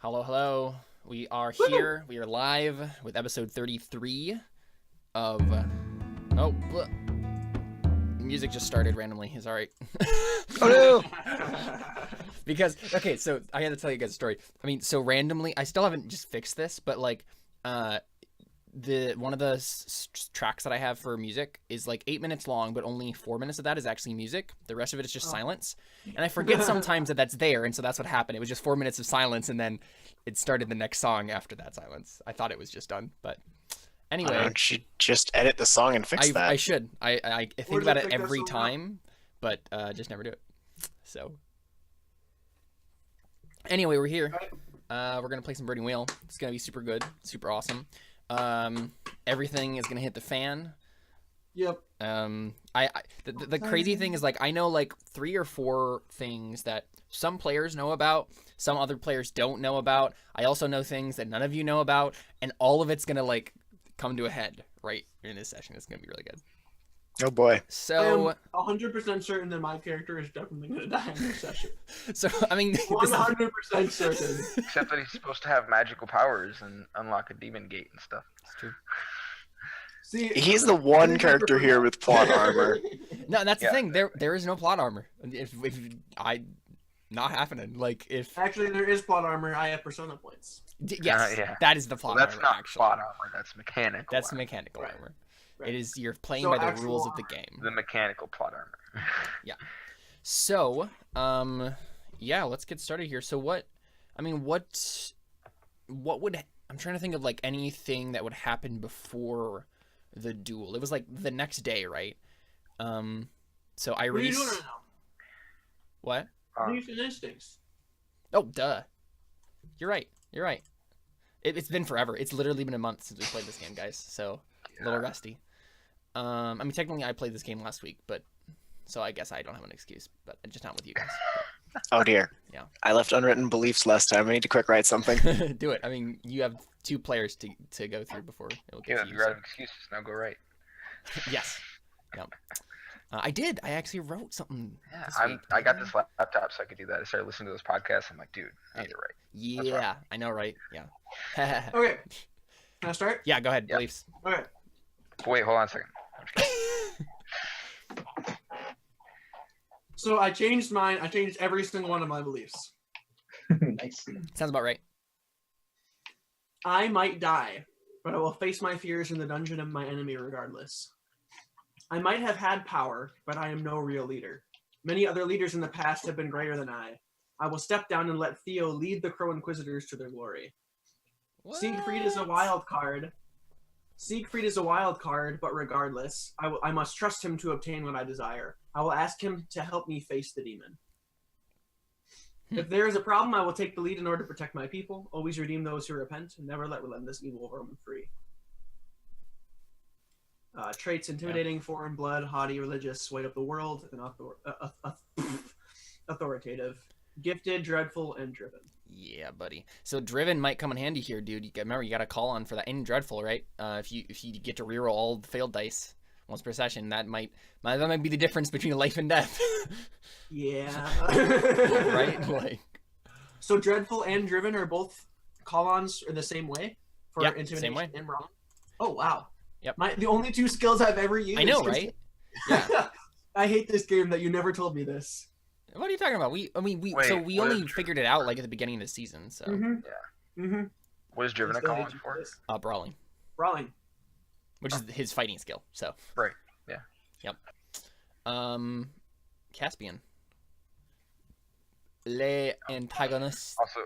Hello, hello. We are here. We are live with episode 33 of. Oh, look. Music just started randomly. It's all right. Oh no! Because okay, so I had to tell you guys a story. I mean, so randomly, I still haven't just fixed this, but like, the one of the tracks that I have for music is like 8 minutes long, but only 4 minutes of that is actually music. The rest of it is just silence, and I forget sometimes that that's there, and so that's what happened. It was just 4 minutes of silence, and then it started the next song after that silence. I thought it was just done, but anyway. Why don't you just edit the song and fix that? I should. I think about it every time, but just never do it. So anyway, we're here. We're gonna play some Birding Wheel. It's gonna be super good, super awesome. Everything is gonna hit the fan. Yep. The crazy thing is, like, I know like 3 or 4 things that some players know about, some other players don't know about. I also know things that none of you know about, and all of it's gonna like come to a head right in this session. It's gonna be really good. Oh boy. So I am 100% certain that my character is definitely going to die in this session. So I mean, 100% certain. Except that he's supposed to have magical powers and unlock a demon gate and stuff. It's true. See, He's the one character here with plot armor. No, that's the thing. There is no plot armor. If not happening. Like if Actually, there is plot armor. I have persona points. yes, yeah. that is the plot Well, that's armor. not Actually, plot armor. That's mechanical. that's armor. mechanical Right. armor. Right. It is you're playing So by the actual rules of the armor. game. The mechanical plot armor. So, yeah, let's get started here. So what would I'm trying to think of like anything that would happen before the duel. It was like the next day, right? So What are you Iris. doing right now? What? What are you for instincts? Oh, duh. You're right. You're right. It's been forever. It's literally been a month since we played this game, guys. So a little rusty. I mean, technically, I played this game last week, but so I guess I don't have an excuse, but just not with you guys. Oh dear. Yeah. I left unwritten beliefs last time. I need to quick write something. Do it. I mean, you have 2 players to go through before it'll get Yeah, to you. you're out of excuses. Now go right. Yes. Yep. I did. I actually wrote something. Yeah, this week. I got this laptop so I could do that. I started listening to those podcasts. I'm like, dude, I need to write. Yeah, I know, right? Yeah. Okay. Can I start? Yeah, go ahead. Yeah. Beliefs. Okay. Wait, hold on a second. So I changed mine. I changed every single one of my beliefs. Nice. Sounds about right. I might die, but I will face my fears in the dungeon of my enemy regardless. I might have had power, but I am no real leader. Many other leaders in the past have been greater than I. I will step down and let Theo lead the Crow Inquisitors to their glory. Siegfried is a wild card. Siegfried is a wild card, but regardless, I must trust him to obtain what I desire. I will ask him to help me face the demon. If there is a problem, I will take the lead in order to protect my people, always redeem those who repent, and never let relentless evil roam free. Traits: intimidating, foreign blood, haughty, religious, sway of the world, and authoritative. Gifted, dreadful, and driven. Yeah, buddy. So driven might come in handy here, dude. Remember, you got to call on for that. And dreadful, right? If you get to reroll all the failed dice once per session, that might be the difference between life and death. Yeah. Right? Like. So dreadful and driven are both call-ons in the same way for Yep, intimidation same way. and wrong. Oh wow. Yep. The only 2 skills I've ever used. I know, right? Yeah. I hate this game that you never told me this. What are you talking about? We Wait, we what only is figured it out like at the beginning of the season. So What is driven a Still call hate you for? this. brawling, Brawling. which is his fighting skill. So Right. Yeah. Yep. Caspian. Les antagonists. Also,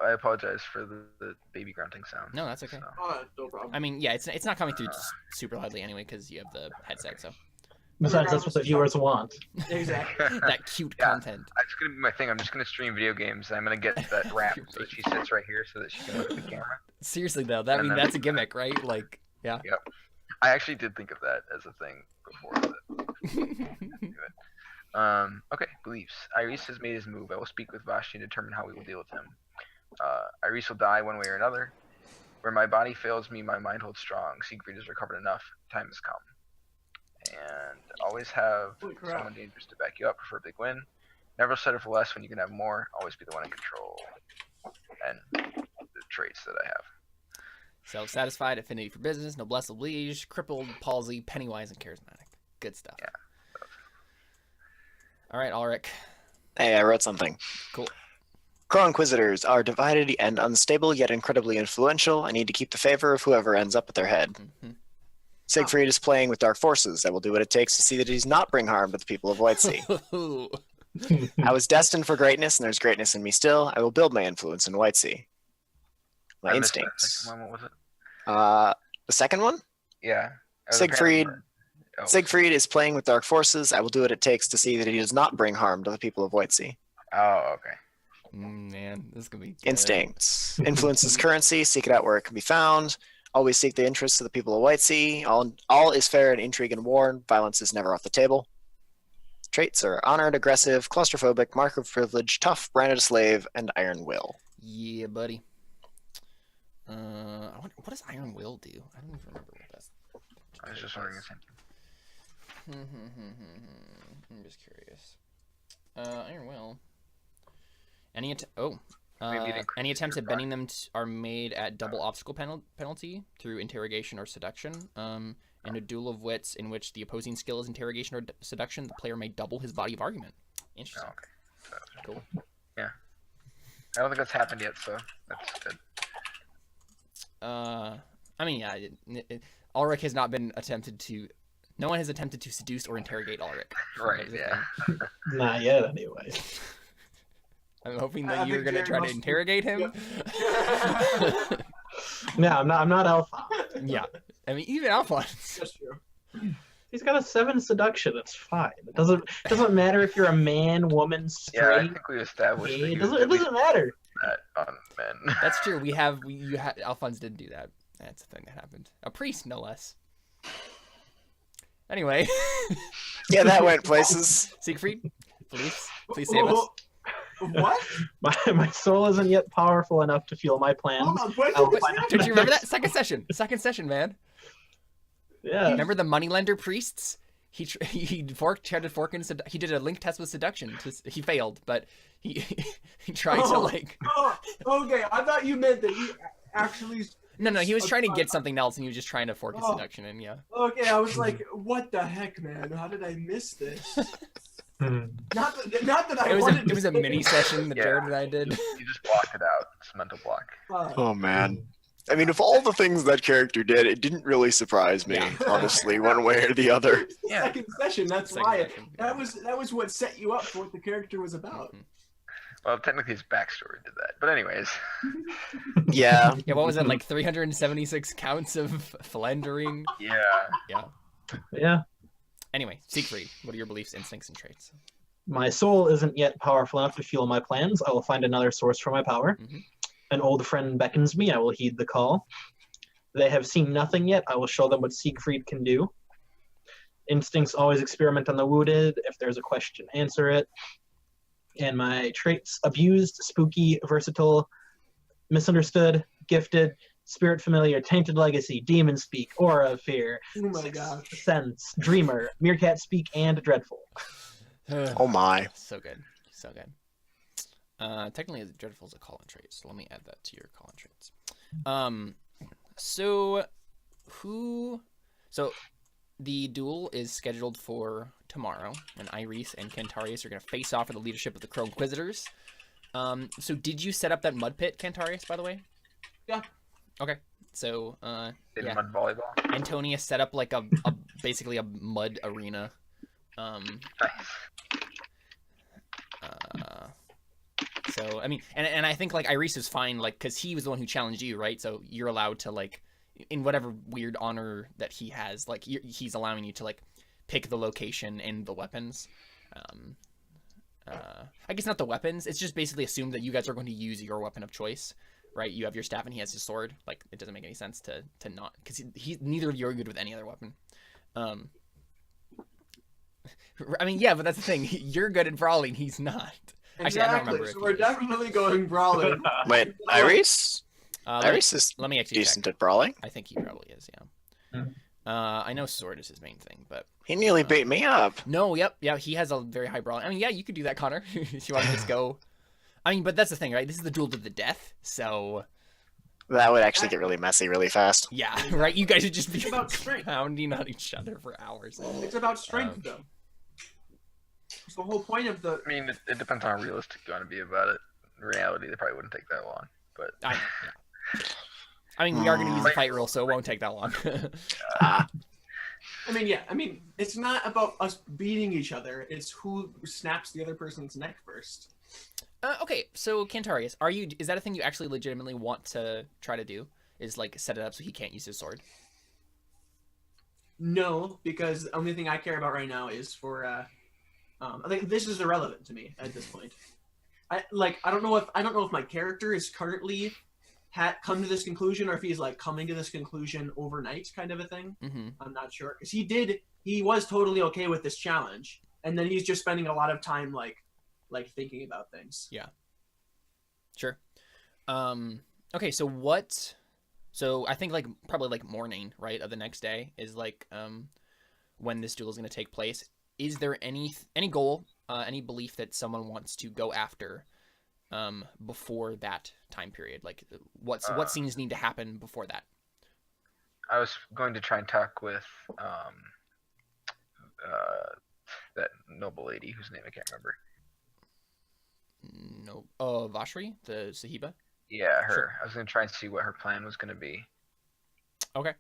I apologize for the baby grunting sound. No, that's okay. So, Oh, no problem. I mean, yeah, it's not coming through super loudly anyway because you have the headset. So Besides, that's what the viewers want. Exactly. that cute Yeah. content. That's gonna be my thing. I'm just gonna stream video games. I'm gonna get that ramp so that she sits right here so that she can look at the camera. Seriously though, And then- that's a gimmick, right? Like, yeah. I actually did think of that as a thing before. Okay, beliefs. Iris has made his move. I will speak with Vashti to determine how we will deal with him. Iris will die one way or another. Where my body fails me, my mind holds strong. Siegfried has recovered enough. Time has come. And always have Holy crap. someone dangerous to back you up. Prefer big win. Never settle for less when you can have more. Always be the one in control. and the traits that I have. Self-satisfied, affinity for business, noblesse oblige, crippled, palsy, pennywise, and charismatic. Good stuff. Yeah. All right, Alrik. Hey, I wrote something. Cool. Crow Inquisitors are divided and unstable, yet incredibly influential. I need to keep the favor of whoever ends up at their head. Mm-hmm. Siegfried is playing with dark forces. I will do what it takes to see that he does not bring harm to the people of Whitesea. I was destined for greatness, and there's greatness in me still. I will build my influence in Whitesea. My I missed that instincts. second one. What was it? The second one? Yeah. It was Siegfried. apparently- Oh, Siegfried is playing with dark forces. I will do what it takes to see that he does not bring harm to the people of Whitesea. Oh, okay. Man, this is gonna be good. Instincts. Influence is currency. Seek it out where it can be found. Always seek the interests of the people of Whitesea. All is fair in intrigue and war. Violence is never off the table. Traits are honored, aggressive, claustrophobic, mark of privilege, tough, branded a slave, and iron will. Yeah, buddy. What does Iron Will do? I don't even remember what that's. I was just wondering the same thing. I'm just curious. Iron Will. Any attempts at bending them are made at double obstacle penalty through interrogation or seduction. In a duel of wits in which the opposing skill is interrogation or seduction, the player may double his body of argument. Interesting. Oh, okay. Cool. Yeah. I don't think that's happened yet, so that's good. I mean, yeah, Alrik has not been attempted to. No one has attempted to seduce or interrogate Alrik. Right, That is a yeah. thing. Not yet, anyway. I'm hoping I that you're think gonna Jared try to must- interrogate him. Yeah, I'm not alpha. Yeah, I mean, even Alphonse. That's true. He's got a 7 seduction. It's fine. It doesn't matter if you're a man, woman, Yeah, I straight. think we established that Gay. you It doesn't matter. that on men. That's true. Alphonse did do that. That's a thing that happened. A priest, no less. Anyway, Yeah, that went places. Siegfried, please save us. What? My soul isn't yet powerful enough to fuel my plans. Hold on, what I'll did find this out. Don't you remember that second session, man? Yeah. Remember the moneylender priests? He tried to fork in. He did a link test with seduction. He failed, but he tried to like. Oh, okay, I thought you meant that he actually. No, he was trying to get something else, and he was just trying to fork his Oh. seduction in. Yeah. Okay, I was like, what the heck, man? How did I miss this? Not that I wanted It was a to mini session that Yeah. Jared and I did. You just blocked it out. It's a mental block. Oh, man. I mean, of all the things that character did, it didn't really surprise me, Yeah. honestly, one way or the other. Yeah. Second session. That's Second why. session, yeah. That was what set you up for what the character was about. Well, technically his backstory did that. But anyways. Yeah. Yeah, what was it, like 376 counts of philandering? Yeah. Yeah. Yeah. Anyway, Siegfried, what are your beliefs, instincts, and traits? My soul isn't yet powerful enough to fuel my plans. I will find another source for my power. Mhm. An old friend beckons me. I will heed the call. They have seen nothing yet. I will show them what Siegfried can do. Instincts always experiment on the wounded. If there's a question, answer it. And my traits: abused, spooky, versatile, misunderstood, gifted, spirit familiar, tainted legacy, demon speak, aura of fear, Oh my gosh. sense, dreamer, meerkat speak, and dreadful. Oh, my. So good. Technically, Dreadful is a call-in trait, so let me add that to your call-in traits. So the duel is scheduled for tomorrow, and Iris and Cantarius are going to face off for the leadership of the Crow Inquisitors. So did you set up that mud pit, Cantarius, by the way? Yeah. Okay. So, Did yeah. mud volleyball. Antonius set up like a basically a mud arena. Nice. So I mean, and I think like Iris is fine, like because he was the one who challenged you, right? So you're allowed to like, in whatever weird honor that he has, like he's allowing you to like pick the location and the weapons. I guess not the weapons. It's just basically assumed that you guys are going to use your weapon of choice, right? You have your staff and he has his sword. Like it doesn't make any sense to not, because he neither of you are good with any other weapon. I mean, yeah, but that's the thing. You're good at brawling. He's not. Actually, I don't remember. So if we're he is. definitely going brawling. Wait, Iris? Let Iris is me actually decent check. at brawling. I think he probably is. Yeah. I know sword is his main thing, but He nearly beat me up. no. Yep. Yeah. He has a very high brawling. I mean, yeah, you could do that, Connor. If you want to just go. I mean, but that's the thing, right? This is the duel to the death, so That would actually get really messy really fast. yeah, right? You guys would just be It's about strength. pounding on each other for hours. It's about strength, though. It's the whole point of the. I mean, it depends on how realistic you want to be about it. In reality, they probably wouldn't take that long. But I mean, we are going to use the fight rule, so it won't take that long. I mean, it's not about us beating each other. It's who snaps the other person's neck first. Okay, so Cantarius, is that a thing you actually legitimately want to try to do? Is like set it up so he can't use his sword? No, because the only thing I care about right now is for. I think this is irrelevant to me at this point. I don't know if my character is currently come to this conclusion, or if he's like coming to this conclusion overnight, kind of a thing. Mm-hmm. I'm not sure, because he was totally okay with this challenge, and then he's just spending a lot of time like thinking about things. Yeah. Sure. Okay, so I think like probably like morning, right, of the next day is like when this duel is going to take place. Is there any goal, any belief that someone wants to go after before that time period? Like what scenes need to happen before that? I was going to try and talk with that noble lady whose name I can't remember. No, Vashri, the Sahiba? Yeah, her. Sure. I was going to try and see what her plan was going to be. Okay.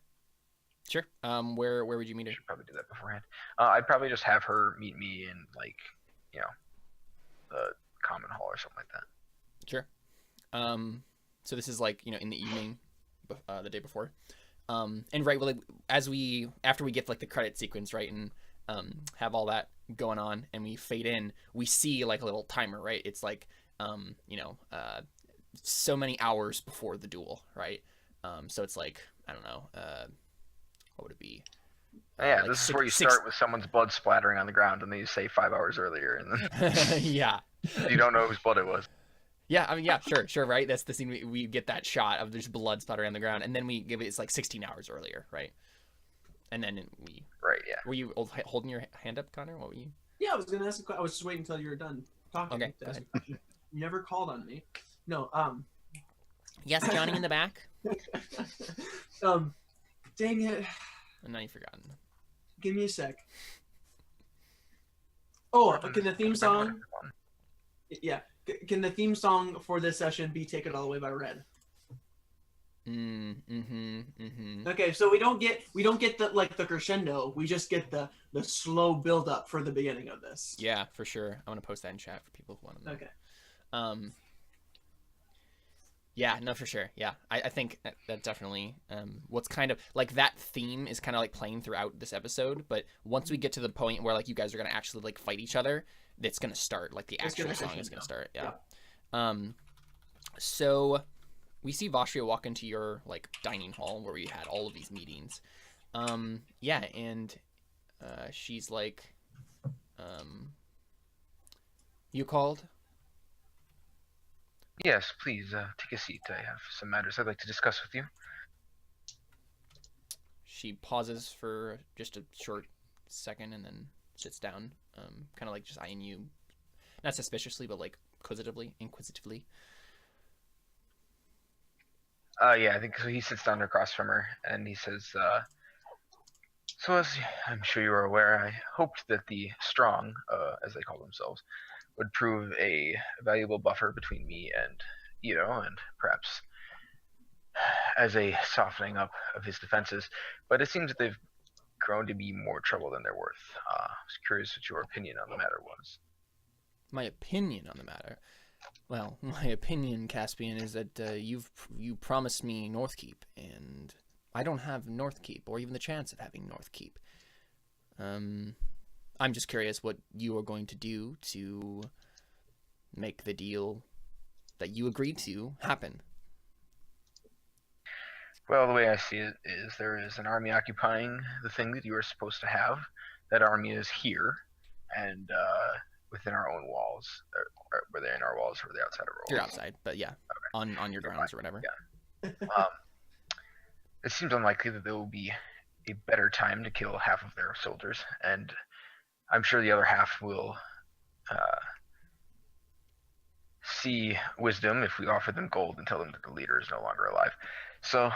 Sure. Where would you meet her? Should probably do that beforehand. I'd probably just have her meet me in the common hall or something like that. Sure. So this is like, in the evening, the day before. And right, well, like, after we get like the credit sequence, right, and have all that going on, and we fade in, we see like a little timer, right? It's like, so many hours before the duel, right? So it's like, I don't know, what would it be? Yeah, like this is where you start with someone's blood splattering on the ground, and then you say 5 hours earlier, and then Yeah. you don't know whose blood it was. Yeah, I mean, yeah, sure, right? That's the scene we get that shot of there's blood splattering on the ground, and then we give it's like 16 hours earlier, right? And then we. Right, yeah. Were you holding your hand up, Connor? What were you? Yeah, I was gonna ask. I was just waiting until you were done talking. Okay, to go ask ahead. a question. You never called on me. No. Yes, Johnny in the back. Dang it. And now you've forgotten. Give me a sec. Oh, can the theme song? Yeah. Can the theme song for this session be "Take It All Away" by Red? Okay, so we don't get the crescendo. We just get the slow build up for the beginning of this. Yeah, for sure. I'm gonna post that in chat for people who want to know. Okay. Yeah, no, for sure. Yeah, I think that definitely what's kind of like that theme is kind of like playing throughout this episode, but once we get to the point where like you guys are gonna actually like fight each other, it's gonna start, like the actual song is gonna start. Yeah. So we see Vashria walk into your like dining hall where we had all of these meetings. Yeah, and she's like, you called? Yes, please, take a seat. I have some matters I'd like to discuss with you. She pauses for just a short second and then sits down, kind of like just eyeing you, not suspiciously, but like inquisitively. Yeah, I think so. He sits down across from her and he says, so as I'm sure you are aware, I hoped that the strong, as they call themselves, would prove a valuable buffer between me and Ito, and perhaps as a softening up of his defenses. But it seems that they've grown to be more trouble than they're worth. I was curious what your opinion on the matter was. My opinion on the matter? Well, my opinion, Caspian, is that you promised me Northkeep, and I don't have Northkeep, or even the chance of having Northkeep. I'm just curious what you are going to do to make the deal that you agreed to happen. Well, the way I see it is there is an army occupying the thing that you are supposed to have. That army is here, and within our own walls. Were they in our walls or were they outside our walls? You're outside, but yeah, okay. on your grounds or whatever. Yeah. It seems unlikely that there will be a better time to kill half of their soldiers, and I'm sure the other half will see wisdom if we offer them gold and tell them that the leader is no longer alive. So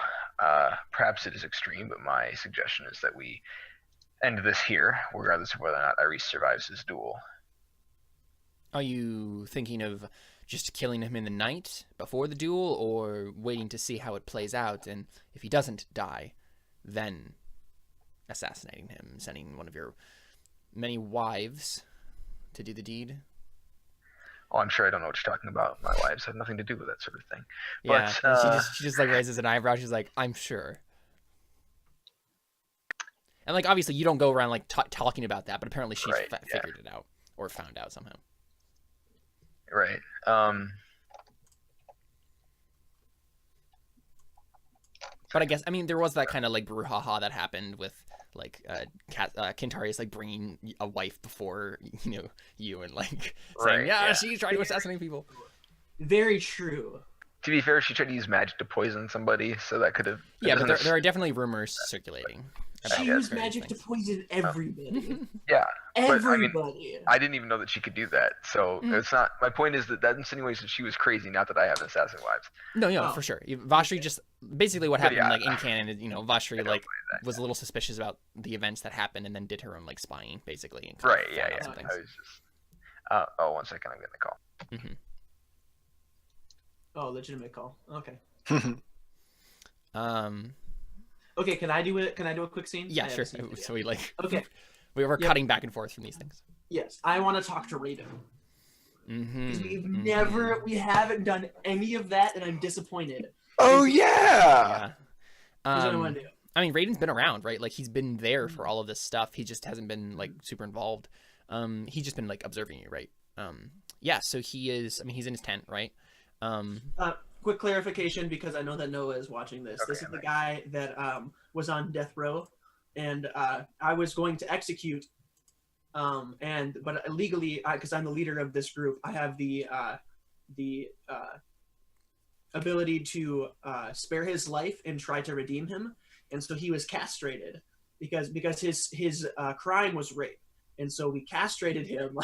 perhaps it is extreme, but my suggestion is that we end this here, regardless of whether or not Iris survives his duel. Are you thinking of just killing him in the night before the duel, or waiting to see how it plays out, and if he doesn't die, then assassinating him, sending one of your many wives to do the deed? Oh, I'm sure I don't know what you're talking about. My wives have nothing to do with that sort of thing. Yeah, But, and she just like raises an eyebrow. She's like, I'm sure. And like, obviously, you don't go around like talking about that, but apparently she Right, figured it out or found out somehow. Right. But I guess, I mean, there was that kind of like brouhaha that happened with like Cantarius like bringing a wife before you and like saying, Right, yeah, yeah. she's trying to assassinate people. Very true. To be fair, she tried to use magic to poison somebody, so that could have. Yeah, but there are definitely rumors circulating. She guess used various magic to things. poison everybody. Yeah. But, I mean, Everybody. I didn't even know that she could do that. So it's not. My point is that insinuation she was crazy. Not that I have assassin wives. No, Oh. for sure. Vashri just basically what But happened yeah. like in canon is, Vashri don't like mind that. was a little suspicious about the events that happened and then did her own like spying basically. And Right. found Yeah. out Yeah. some I things. was just. Oh, 1 second. I'm getting the call. Oh, legitimate call. Okay. Um. Okay, can I do it? Can I do a quick scene? Yeah, I sure. haven't seen it So yet. we like Okay. we were Yep. cutting back and forth from these things. Yes, I want to talk to Raiden. Mm-hmm. Because we haven't done any of that, and I'm disappointed. Oh yeah. Yeah. Here's what I want to do. I mean, Raiden's been around, right? Like he's been there for all of this stuff. He just hasn't been like super involved. He's just been like observing you, right? Yeah. So he is. I mean, he's in his tent, right? Quick clarification, because I know that Noah is watching this. This Okay, is the guy that was on death row, and I was going to execute. But legally, because I'm the leader of this group, I have the ability to spare his life and try to redeem him. And so he was castrated because his crime was rape, and so we castrated him,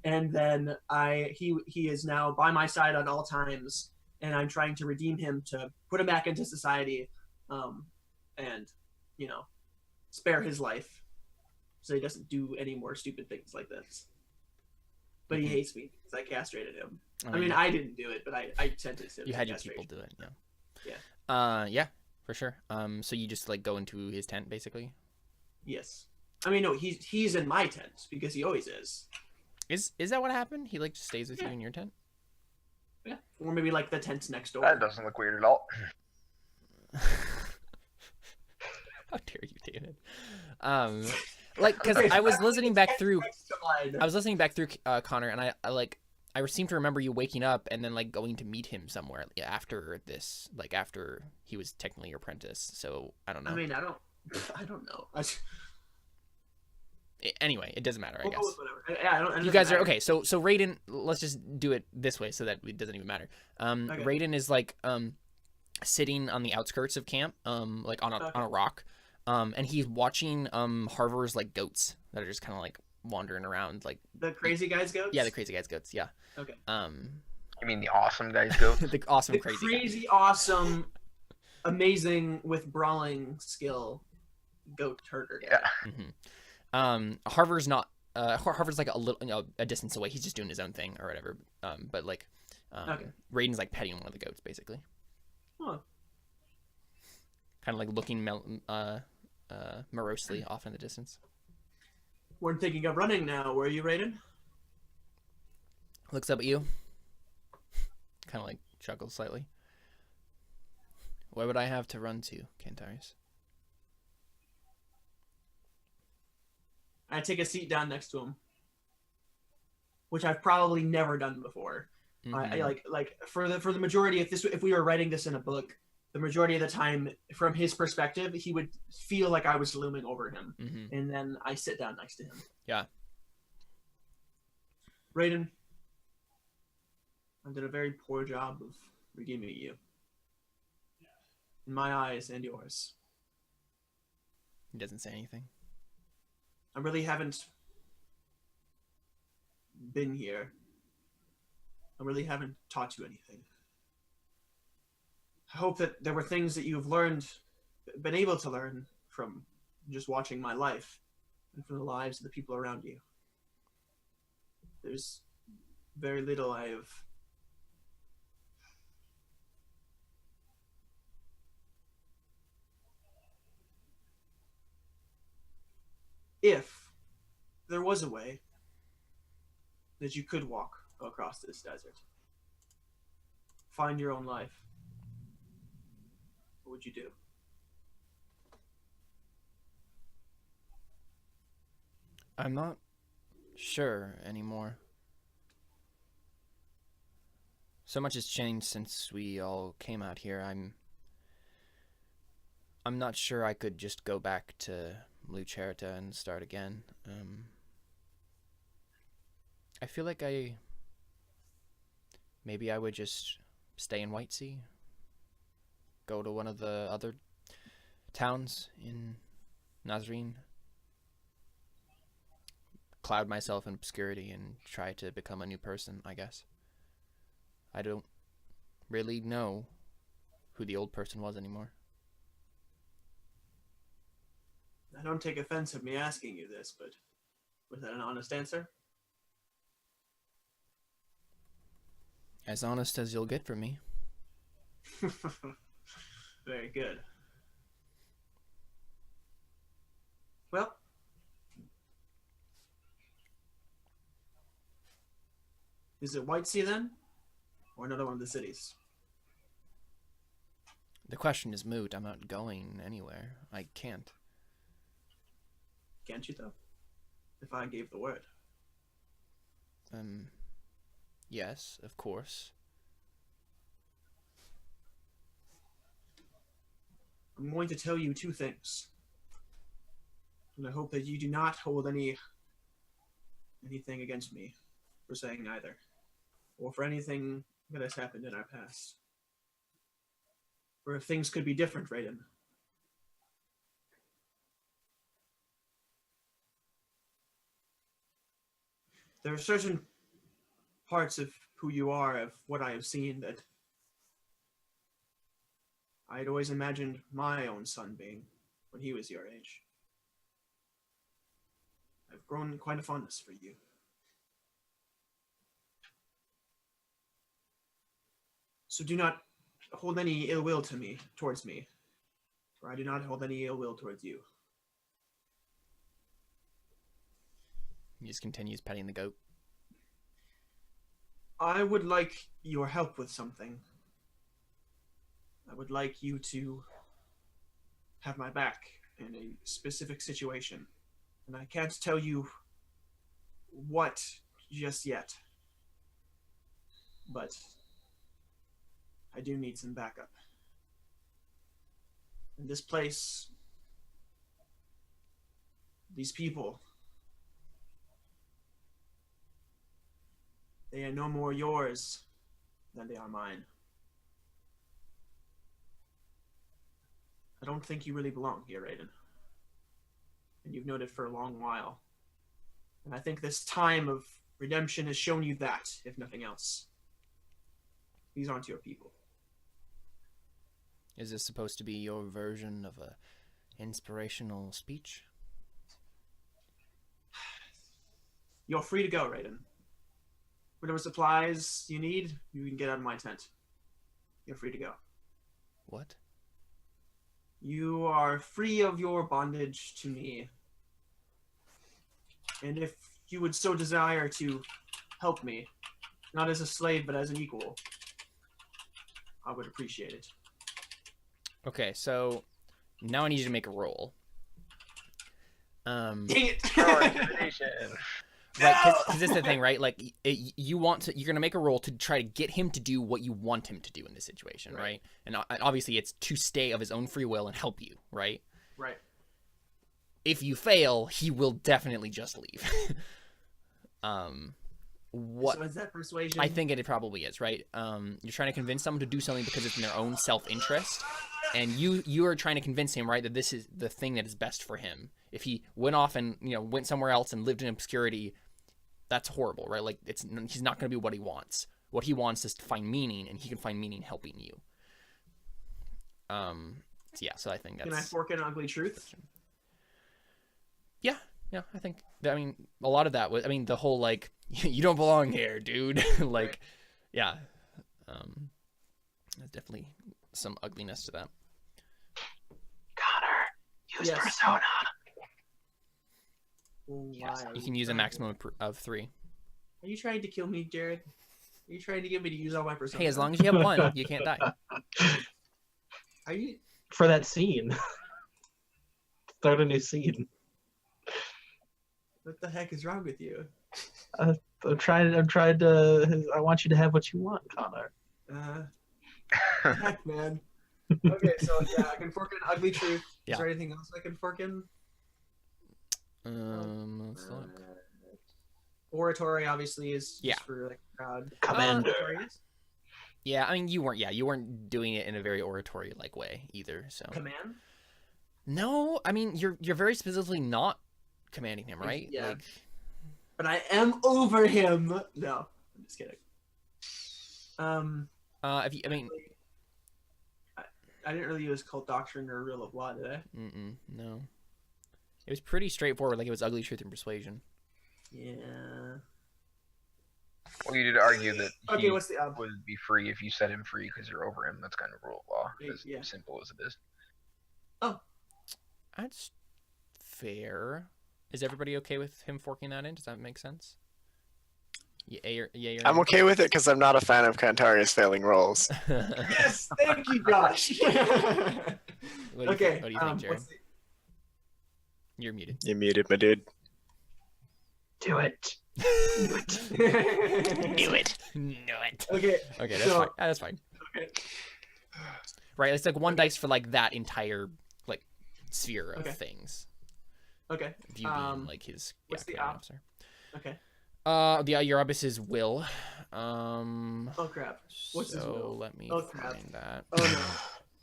and then he is now by my side at all times, and I'm trying to redeem him to put him back into society, and spare his life, so he doesn't do any more stupid things like this. But he hates me because I castrated him. I mean, I didn't do it, but I sentenced him. You to had your castration. people do it, yeah. Yeah. Yeah, for sure. So you just like go into his tent, basically. Yes. I mean, no, he's in my tent because he always is. Is that what happened? He like just stays with you Yeah. in your tent? Yeah. Or maybe like the tents next door. That doesn't look weird at all. How dare you, David? Like, because I was listening back through. I was listening back through Connor, and I seem to remember you waking up and then like going to meet him somewhere after this, like after he was technically your apprentice. So I don't know. I mean, I don't know. Anyway, it doesn't matter, I We'll guess. go with whatever. Yeah, it You doesn't guys are matter. okay. So Raiden, let's just do it this way so that it doesn't even matter. Okay. Raiden is like sitting on the outskirts of camp, like on a rock, and he's watching Harvor's like goats that are just kind of like wandering around, like The crazy guy's goats? yeah, the crazy guy's goats, yeah. Okay. You mean the awesome guys go? The awesome The crazy. crazy, awesome, amazing with brawling skill goat herder guy. Yeah. Harvor's not. Harvor's like a little, a distance away. He's just doing his own thing or whatever. But like, Okay. Raiden's like petting one of the goats, basically. Huh. Kind of like looking morosely off in the distance. We're thinking of running now. Where are you, Raiden? Looks up at you. Kind of like chuckles slightly. Where would I have to run to, Cantarius? I take a seat down next to him, which I've probably never done before. I like for the majority, if we were writing this in a book, the majority of the time, from his perspective, he would feel like I was looming over him, and then I sit down next to him. Yeah. Raiden, I did a very poor job of redeeming you, in my eyes and yours. He doesn't say anything. I really haven't been here I really haven't taught you anything. I hope that there were things that you've been able to learn from just watching my life and from the lives of the people around you. There's very little I have. If there was a way that you could walk across this desert, find your own life, what would you do? I'm not sure anymore. So much has changed since we all came out here. I'm not sure I could just go back to Lucerta and start again. I feel like maybe I would just stay in Whitesea, go to one of the other towns in Nasrin, cloud myself in obscurity and try to become a new person, I guess. I don't really know who the old person was anymore. I don't take offense at me asking you this, but was that an honest answer? As honest as you'll get from me. Very good. Well, is it Whitesea then? Or another one of the cities? The question is moot. I'm not going anywhere. I can't. Can't you, though? If I gave the word. Yes, of course. I'm going to tell you two things. And I hope that you do not hold anything against me for saying either. Or for anything that has happened in our past. Or if things could be different, Raiden. There are certain parts of who you are, of what I have seen, that I had always imagined my own son being when he was your age. I've grown quite a fondness for you. So do not hold any ill will towards me, for I do not hold any ill will towards you. He just continues petting the goat. I would like your help with something. I would like you to have my back in a specific situation. And I can't tell you what just yet. But I do need some backup. In this place, these people, they are no more yours than they are mine. I don't think you really belong here, Raiden. And you've known it for a long while. And I think this time of redemption has shown you that, if nothing else. These aren't your people. Is this supposed to be your version of a inspirational speech? You're free to go, Raiden. Whatever supplies you need, you can get out of my tent. You're free to go. What? You are free of your bondage to me. And if you would so desire to help me, not as a slave, but as an equal, I would appreciate it. Okay, so now I need you to make a roll. Dang it! Right, because this is the thing, right? Like, you're gonna make a roll to try to get him to do what you want him to do in this situation, right? And obviously, it's to stay of his own free will and help you, right? Right. If you fail, he will definitely just leave. What? So is that persuasion? I think it probably is, right? You're trying to convince someone to do something because it's in their own self-interest, and you are trying to convince him, right, that this is the thing that is best for him. If he went off and went somewhere else and lived in obscurity, that's horrible, right? Like he's not going to be what he wants. What he wants is to find meaning, and he can find meaning helping you. Yeah, so I think that's... Can I fork in ugly truth? Yeah, I think, I mean, a lot of that was, I mean, the whole, like, you don't belong here, dude. Like, Right. yeah. There's definitely some ugliness to that. Connor, use Yes. persona. Yes, Why are you can use a maximum of 3. Are you trying to kill me, Jared? Are you trying to get me to use all my persona? Hey, as long as you have 1, you can't die. Are you? For that scene. Start a new scene. What the heck is wrong with you? I'm trying to. I want you to have what you want, Connor. Heck, man. Okay, so yeah, I can fork in ugly truth. Yeah. Is there anything else I can fork in? Let's look. Oratory obviously is Yeah. just for like crowd. Commander. Oratory. Yeah, I mean, you weren't doing it in a very oratory-like way either, so. Command. No, I mean, you're very specifically not commanding him, right? Yeah. Like, But I am over him. No, I'm just kidding. if you, I mean, I didn't really use cult doctrine or rule of law, did I? no. It was pretty straightforward, like it was ugly truth and persuasion. Yeah. Well, you did argue that Okay, he what's the would be free if you set him free because you're over him. That's kind of rule of law, as Yeah. simple as it is. That's fair. Is everybody okay with him forking that in? Does that make sense? Yeah, I'm okay with it because I'm not a fan of Cantarius failing rolls. Yes, thank you, Josh. What Okay. What do you think, Jared? what's the- You're muted. You muted, my dude. Do it. Do it. No it. Okay. Okay, that's So- fine. That's fine. Okay. Right, it's like one dice for like that entire like sphere of Okay. things. Okay. View being like his what's the commanding op? officer. Okay. Your abyss is will. Oh crap. What's his so will? let me Oh, crap. find that. Oh no.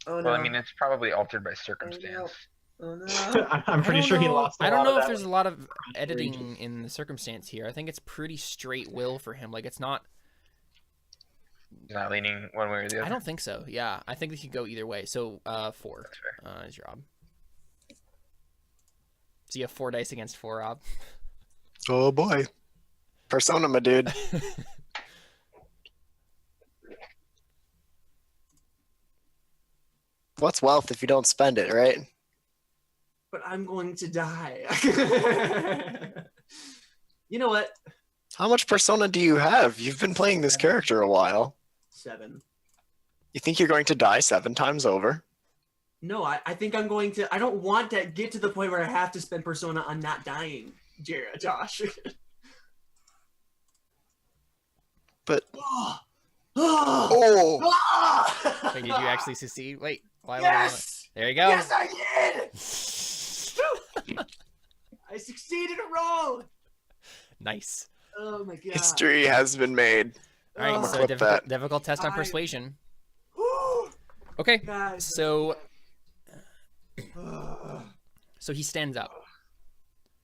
Oh no. Well, I mean, it's probably altered by circumstance. Oh no. I'm pretty sure he lost. I don't know if that there's one. a lot of editing in the circumstance here. I think it's pretty straight will for him. Like it's not. He's not leaning one way or the other. I don't think so. Yeah, I think they could go either way. So 4 That's fair. is your ob. So you have 4 dice against 4, Rob. Oh boy. Persona, my dude. What's wealth if you don't spend it, right? But I'm going to die. You know what? How much persona do you have? You've been playing this character a while. 7. You think you're going to die 7 times over? No, I think I'm going to. I don't want to get to the point where I have to spend persona on not dying, Josh. But Oh. oh, Ah! Wait, did you actually succeed? Wait, why? Yes! There you go. Yes, I did! I succeeded a roll! Nice. Oh my god. history has been made. All right, Oh. so clip difficult, that. difficult test on I- persuasion. Woo! Okay, Guys. so Ugh. he stands up,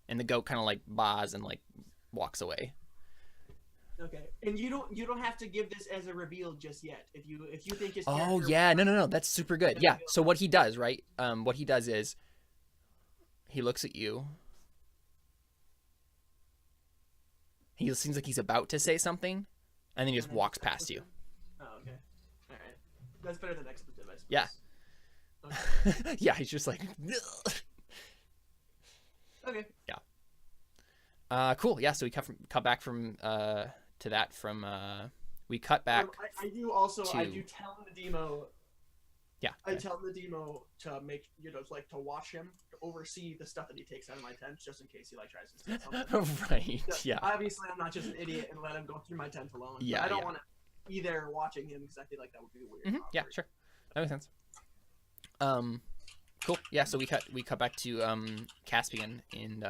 and the goat kind of like bows and like walks away. Okay, and you don't have to give this as a reveal just yet. If you think his Oh character- yeah, no, that's super good. Yeah. So what he does, right? What he does is he looks at you. He seems like he's about to say something, and then he just walks past you. Oh, okay. All right. That's better than expletive, I suppose. Yeah. Okay. Yeah, he's just like. Okay. Cool. Yeah. So we cut back from to that from we cut back. I do also. I to- do tell the demo. Yeah. I tell the demo to make like to watch him, to oversee the stuff that he takes out of my tent, just in case he like tries to steal something. Right. So, Yeah. Obviously, I'm not just an idiot and let him go through my tent alone. but Yeah, I don't yeah. want to be there watching him because I feel like that would be weird. Yeah. awkward. Sure. That makes sense. Cool. Yeah. So we cut back to Caspian and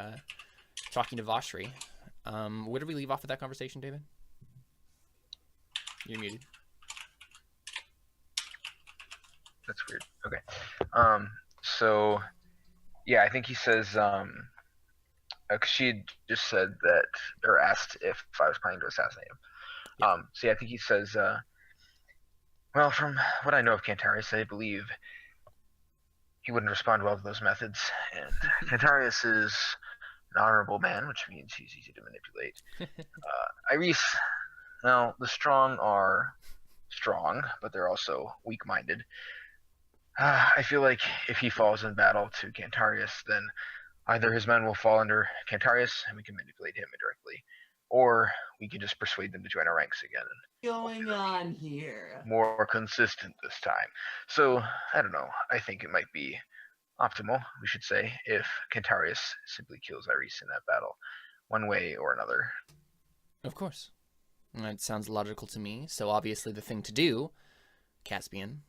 talking to Vashri. Where did we leave off with that conversation, David? You're muted. That's weird. Okay. So, yeah, I think he says, 'cause she had just said that, or asked if I was planning to assassinate him. So yeah, I think he says, well, from what I know of Cantarius, I believe he wouldn't respond well to those methods. And Cantarius is an honorable man, which means he's easy to manipulate. Iris, well, the strong are strong, but they're also weak-minded. I feel like if he falls in battle to Cantarius, then either his men will fall under Cantarius and we can manipulate him indirectly, or we can just persuade them to join our ranks again. Going on here? More consistent this time. So, I don't know. I think it might be optimal, we should say, if Cantarius simply kills Iris in that battle, one way or another. Of course. That sounds logical to me. So obviously the thing to do, Caspian,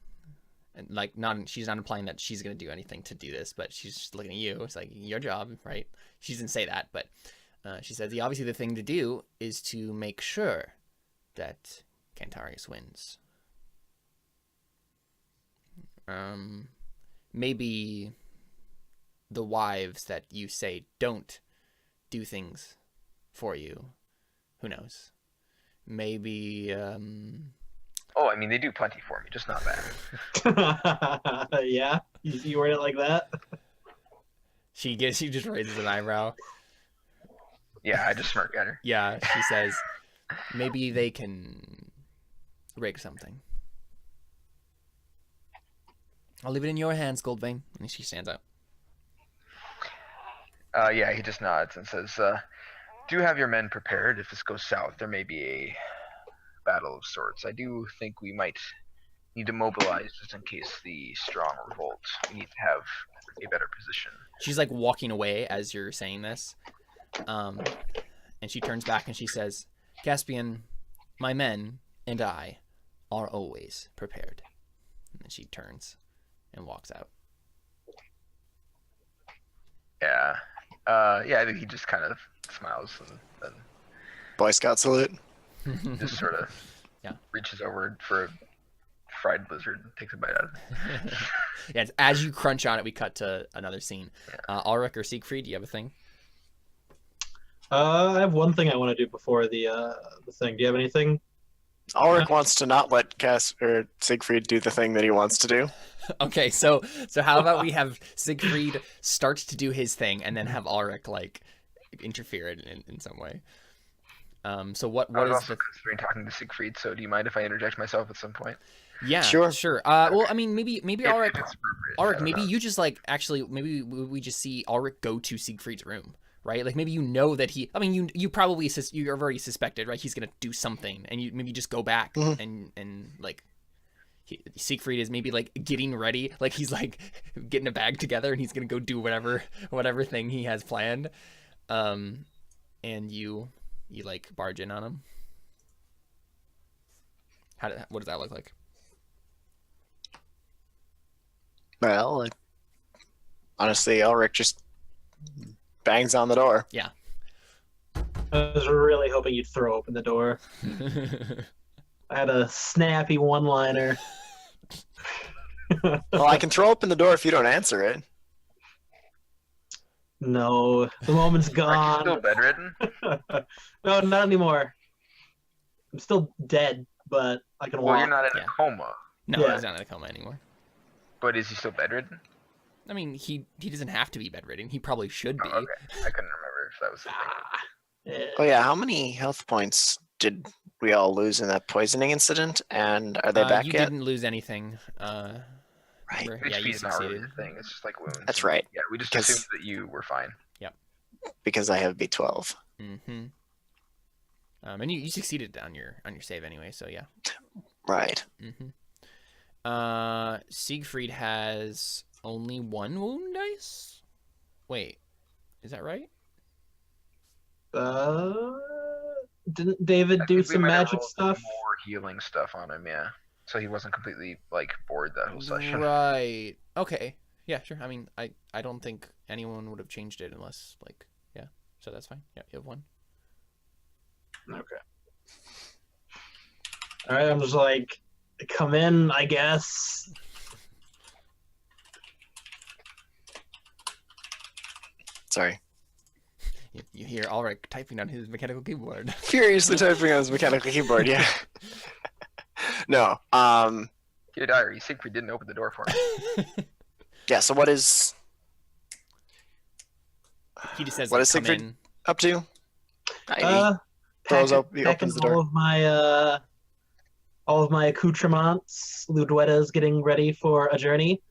and like she's not implying that she's going to do anything to do this, but she's just looking at you. It's like your job, right? She doesn't say that, but she says obviously the thing to do is to make sure that Cantarius wins. Maybe the wives that you say don't do things for you. Who knows? Maybe Oh, I mean, they do plenty for me, just not that. Yeah, you word it like that. She just raises an eyebrow. Yeah, I just smirk at her. Yeah, she says maybe they can rig something. I'll leave it in your hands, Goldvein. And she stands up. Yeah, he just nods and says, do have your men prepared. If this goes south, there may be a battle of sorts. I do think we might need to mobilize just in case the strong revolt. We need to have a better position. She's like walking away as you're saying this. And she turns back and she says, Caspian, my men and I are always prepared. And then she turns and walks out. Yeah. Yeah, I think he just kind of smiles and then Boy Scout salute. just sort of reaches over for a fried lizard and takes a bite out of it. Yeah, as you crunch on it, we cut to another scene. Alrik or Siegfried, do you have a thing? I have one thing I want to do before the thing. Do you have anything? Alrik wants to not let Siegfried do the thing that he wants to do. Okay, so how about we have Siegfried start to do his thing and then have Alrik like interfere in some way. So what I was is also considering talking to Siegfried, so do you mind if I interject myself at some point? Yeah, sure. Well, I mean, maybe Alrik, maybe you just like actually maybe we just see Alrik go to Siegfried's room, right? Like maybe you know that he. I mean, you probably you've already suspected, right? He's gonna do something, and you maybe just go back and like. Siegfried is maybe like getting ready, like he's like getting a bag together, and he's gonna go do whatever thing he has planned, and you like barge in on him. What does that look like? Well, honestly, Alrik just bangs on the door. Yeah. I was really hoping you'd throw open the door. I had a snappy one-liner. Well, I can throw open the door if you don't answer it. No, the moment's Are you gone. still bedridden? No, not anymore. I'm still dead, but I can Well, walk. you're not in a coma, No, Yeah. he's not in a coma anymore. but is he still bedridden? I mean, he doesn't have to be bedridden. He probably should be. Oh, okay. I couldn't remember if that was the thing. Yeah. Oh yeah, how many health points did we all lose in that poisoning incident? And are they back you yet? didn't lose anything. Right. Yeah, HP you is not really succeeded. a thing. It's just like wounds. That's right. Yeah, we just Because- assumed that you were fine. Because I have B12. Mm-hmm. And you succeeded on your save anyway, so yeah. Right. Mm-hmm. Siegfried has only one wound dice? Wait, is that right? Didn't David I do think we some might have magic rolled stuff? More healing stuff on him, yeah. So he wasn't completely like bored that whole session. Right. Okay. Yeah, sure. I mean, I don't think anyone would have changed it unless like so that's fine. Yeah, you have one. Okay. All right, I'm just like, come in, I guess. Sorry. You hear Alrik typing on his mechanical keyboard. Furiously typing on his mechanical keyboard, yeah. No. Dear diary, Siegfried didn't open the door for me. Yeah, so what is He just says, What like, is come Siegfried? in. up to? He opens the door. all of my accoutrements. Ludweta's getting ready for a journey,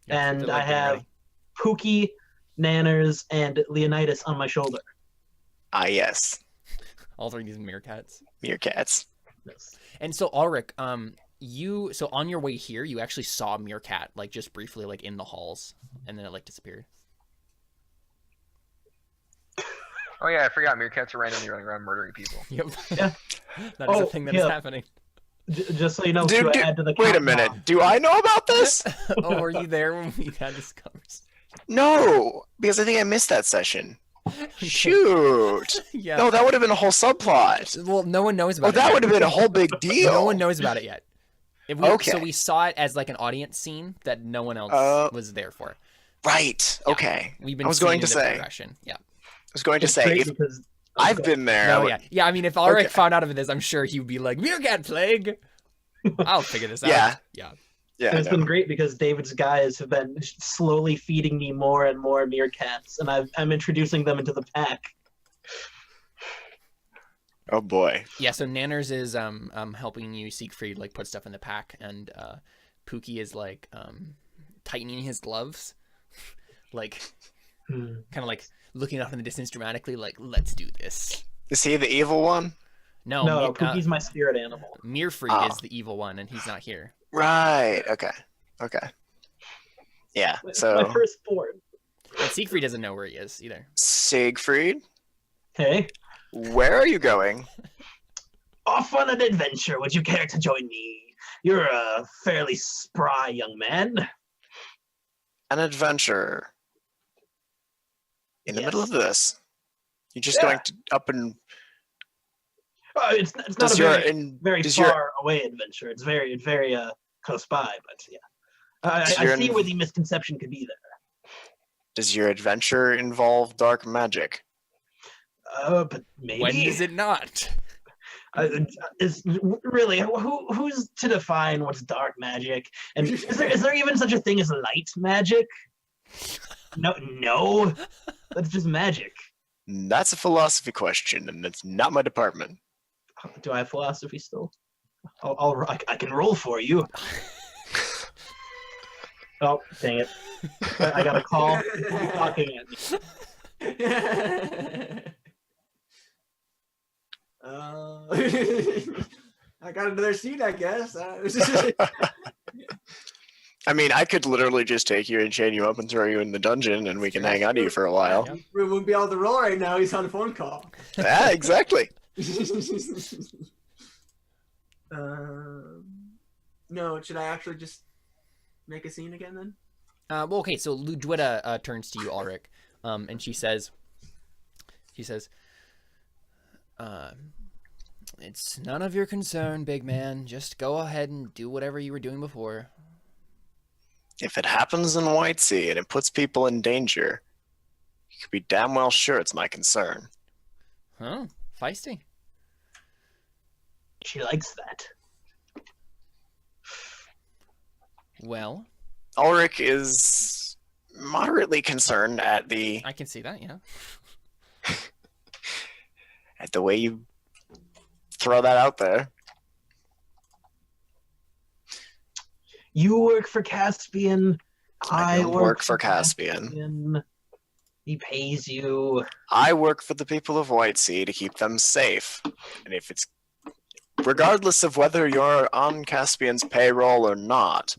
Yeah, and they're, I like, getting have ready. Pookie, Nanners, and Leonidas on my shoulder. Ah, yes. All three of these meerkats. Meerkats. Yes. And so Alrik, so on your way here, you actually saw a meerkat, like, just briefly, like, in the halls, and then it, like, disappeared. Oh yeah, I forgot. Meerkats are randomly running around murdering people. Yep. Yeah. That is a Oh, thing that is yeah. happening. Just so you know, Dude, to add to the wait a count minute. now. Do I know about this? Oh, were you there when we had this conversation? No, because I think I missed that session. Shoot. Yeah. No, that would have been a whole subplot. Well, no one knows Oh, about it. that yet. would have been a whole big deal. No one knows about it yet. So Okay. we saw it as like an audience scene that no one else was there for. Right. Yeah. Okay. We've been I was going seeing to the say. progression. Yeah. I was going to It's say, great if because I've been there. No, yeah. Yeah, I mean, if Alrik Okay. found out of this, I'm sure he would be like, Meerkat Plague! I'll figure this out. Yeah. Yeah. Yeah. it's no. been great because David's guys have been slowly feeding me more and more meerkats, and I'm introducing them into the pack. Oh boy. Yeah, so Nanners is helping you, Siegfried, like, put stuff in the pack, and Pookie is, like, tightening his gloves. Like, kind of, like, looking off in the distance dramatically, like, let's do this. Is he the evil one? No, No, Pookie's my spirit animal. Meerfried Ah. is the evil one, and he's not here. Right. Okay. Okay. Yeah. My So firstborn. And Siegfried doesn't know where he is either. Siegfried, Hey, where are you going? off on an adventure. Would you care to join me? You're a fairly spry young man. An adventure. In the middle Yes. of this. You're just Yeah. going to up and It's not does a your very, in very does far away adventure. It's very close by, but yeah. Does I your see in- where the misconception could be does your adventure involve dark magic? there. But maybe. When does it not? Is really who's to define what's dark magic? And is there even such a thing as light magic? No, that's just magic. That's a philosophy question, and it's not my department. Do I have philosophy still? I can roll for you. Oh, dang it! I got a call. Who's talking at me? I got another seat, I guess. I mean, I could literally just take you and chain you up and throw you in the dungeon, and we can hang on to you for a while. Yeah. We wouldn't be able to roll right now. He's on a phone call. Yeah, exactly. No, should I actually just make a scene again then? Well, okay, so Ludwita turns to you, Alrik, and she says, it's none of your concern, big man. Just go ahead and do whatever you were doing before. If it happens in White Sea and it puts people in danger, you could be damn well sure it's my concern. Huh? Feisty. She likes that. Well, Alrik is moderately concerned at I can see that, yeah. the way you throw that out there. You work for Caspian. I I don't work for Caspian. He pays you. I work for the people of White Sea to keep them safe. And if it's regardless of whether you're on Caspian's payroll or not,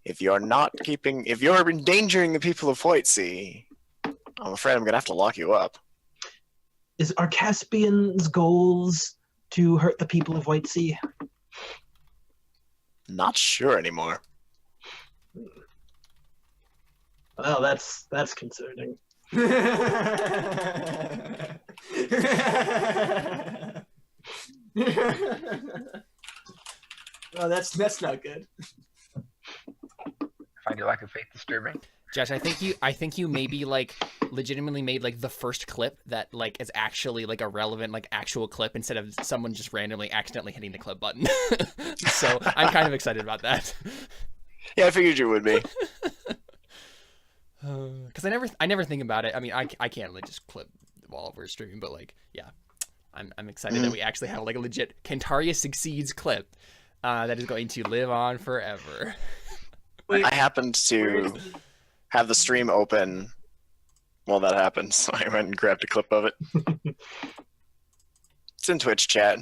if you're endangering the people of White Sea, I'm afraid I'm gonna have to lock you up. Are Caspian's goals to hurt the people of White Sea? Not sure anymore. Well, that's concerning. Oh, that's not good. Find your lack of faith disturbing. Josh, I think you maybe like legitimately made like the first clip that like is actually like a relevant like actual clip instead of someone just randomly accidentally hitting the clip button. So I'm kind of excited about that. Yeah, I figured you would be. Because I never think about it. I mean, I can't really just clip while we're streaming, but like, yeah, I'm excited that we actually have like a legit Cantarius succeeds clip that is going to live on forever. Wait, I happened to have the stream open while that happened, so I went and grabbed a clip of it. It's in Twitch chat,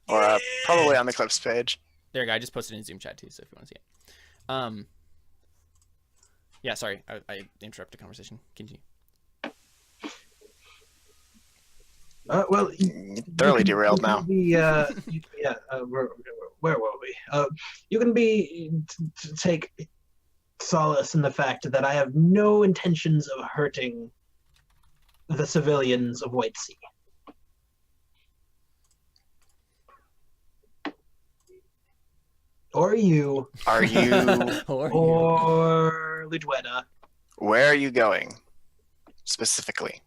or probably on the clips page. There you go. I just posted it in Zoom chat too, so if you want to see it. Yeah, sorry, I interrupted the conversation. Continue. Well, Thoroughly derailed now. Where were we? You can take solace in the fact that I have no intentions of hurting the civilians of White Sea. Or you. Are you? Or Ludwetta. Where are you going? Specifically.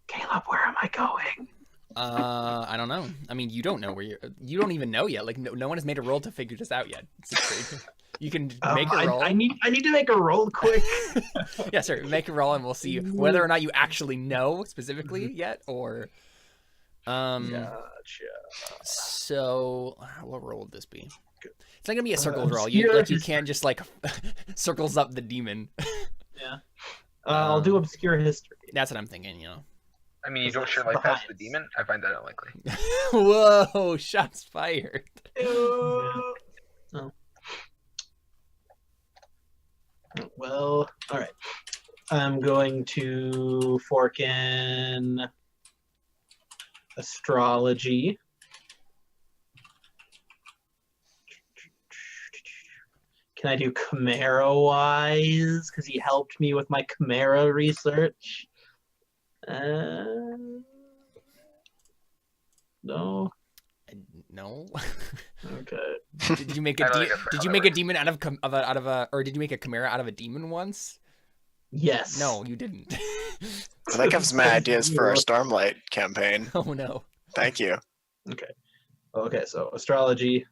Caleb, where am I going? I don't know. I mean, you don't know where you don't even know yet. Like, no one has made a roll to figure this out yet. You can make a roll. I need to make a roll quick. Yeah, sir. Make a roll, and we'll see whether or not you actually know specifically yet, or. Gotcha. So, what roll would this be? It's not gonna be a circles roll. Obscure You can't just like circles up the demon. Yeah. I'll do obscure history. That's what I'm thinking. You know. I mean, you don't share life paths with the demon? I find that unlikely. Whoa! Shots fired. Oh. Well, all right. I'm going to fork in astrology. Can I do Chimera-wise? Because he helped me with my Chimera research. No. No. Okay. Did you make a demon out of a or did you make a chimera out of a demon once? Yes. No, you didn't. So that gives me ideas for our Stormlight campaign. Oh no. Thank you. Okay, so astrology,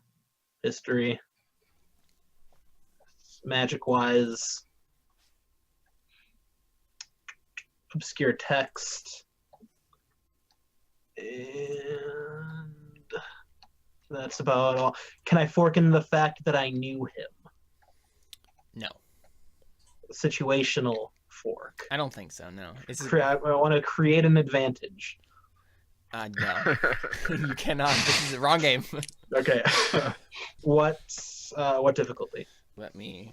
history, magic-wise, obscure text, and that's about all. Can I fork in the fact that I knew him? No. Situational fork. I don't think so. No. I want to create an advantage. No. You cannot. This is the wrong game. Okay. What difficulty? Let me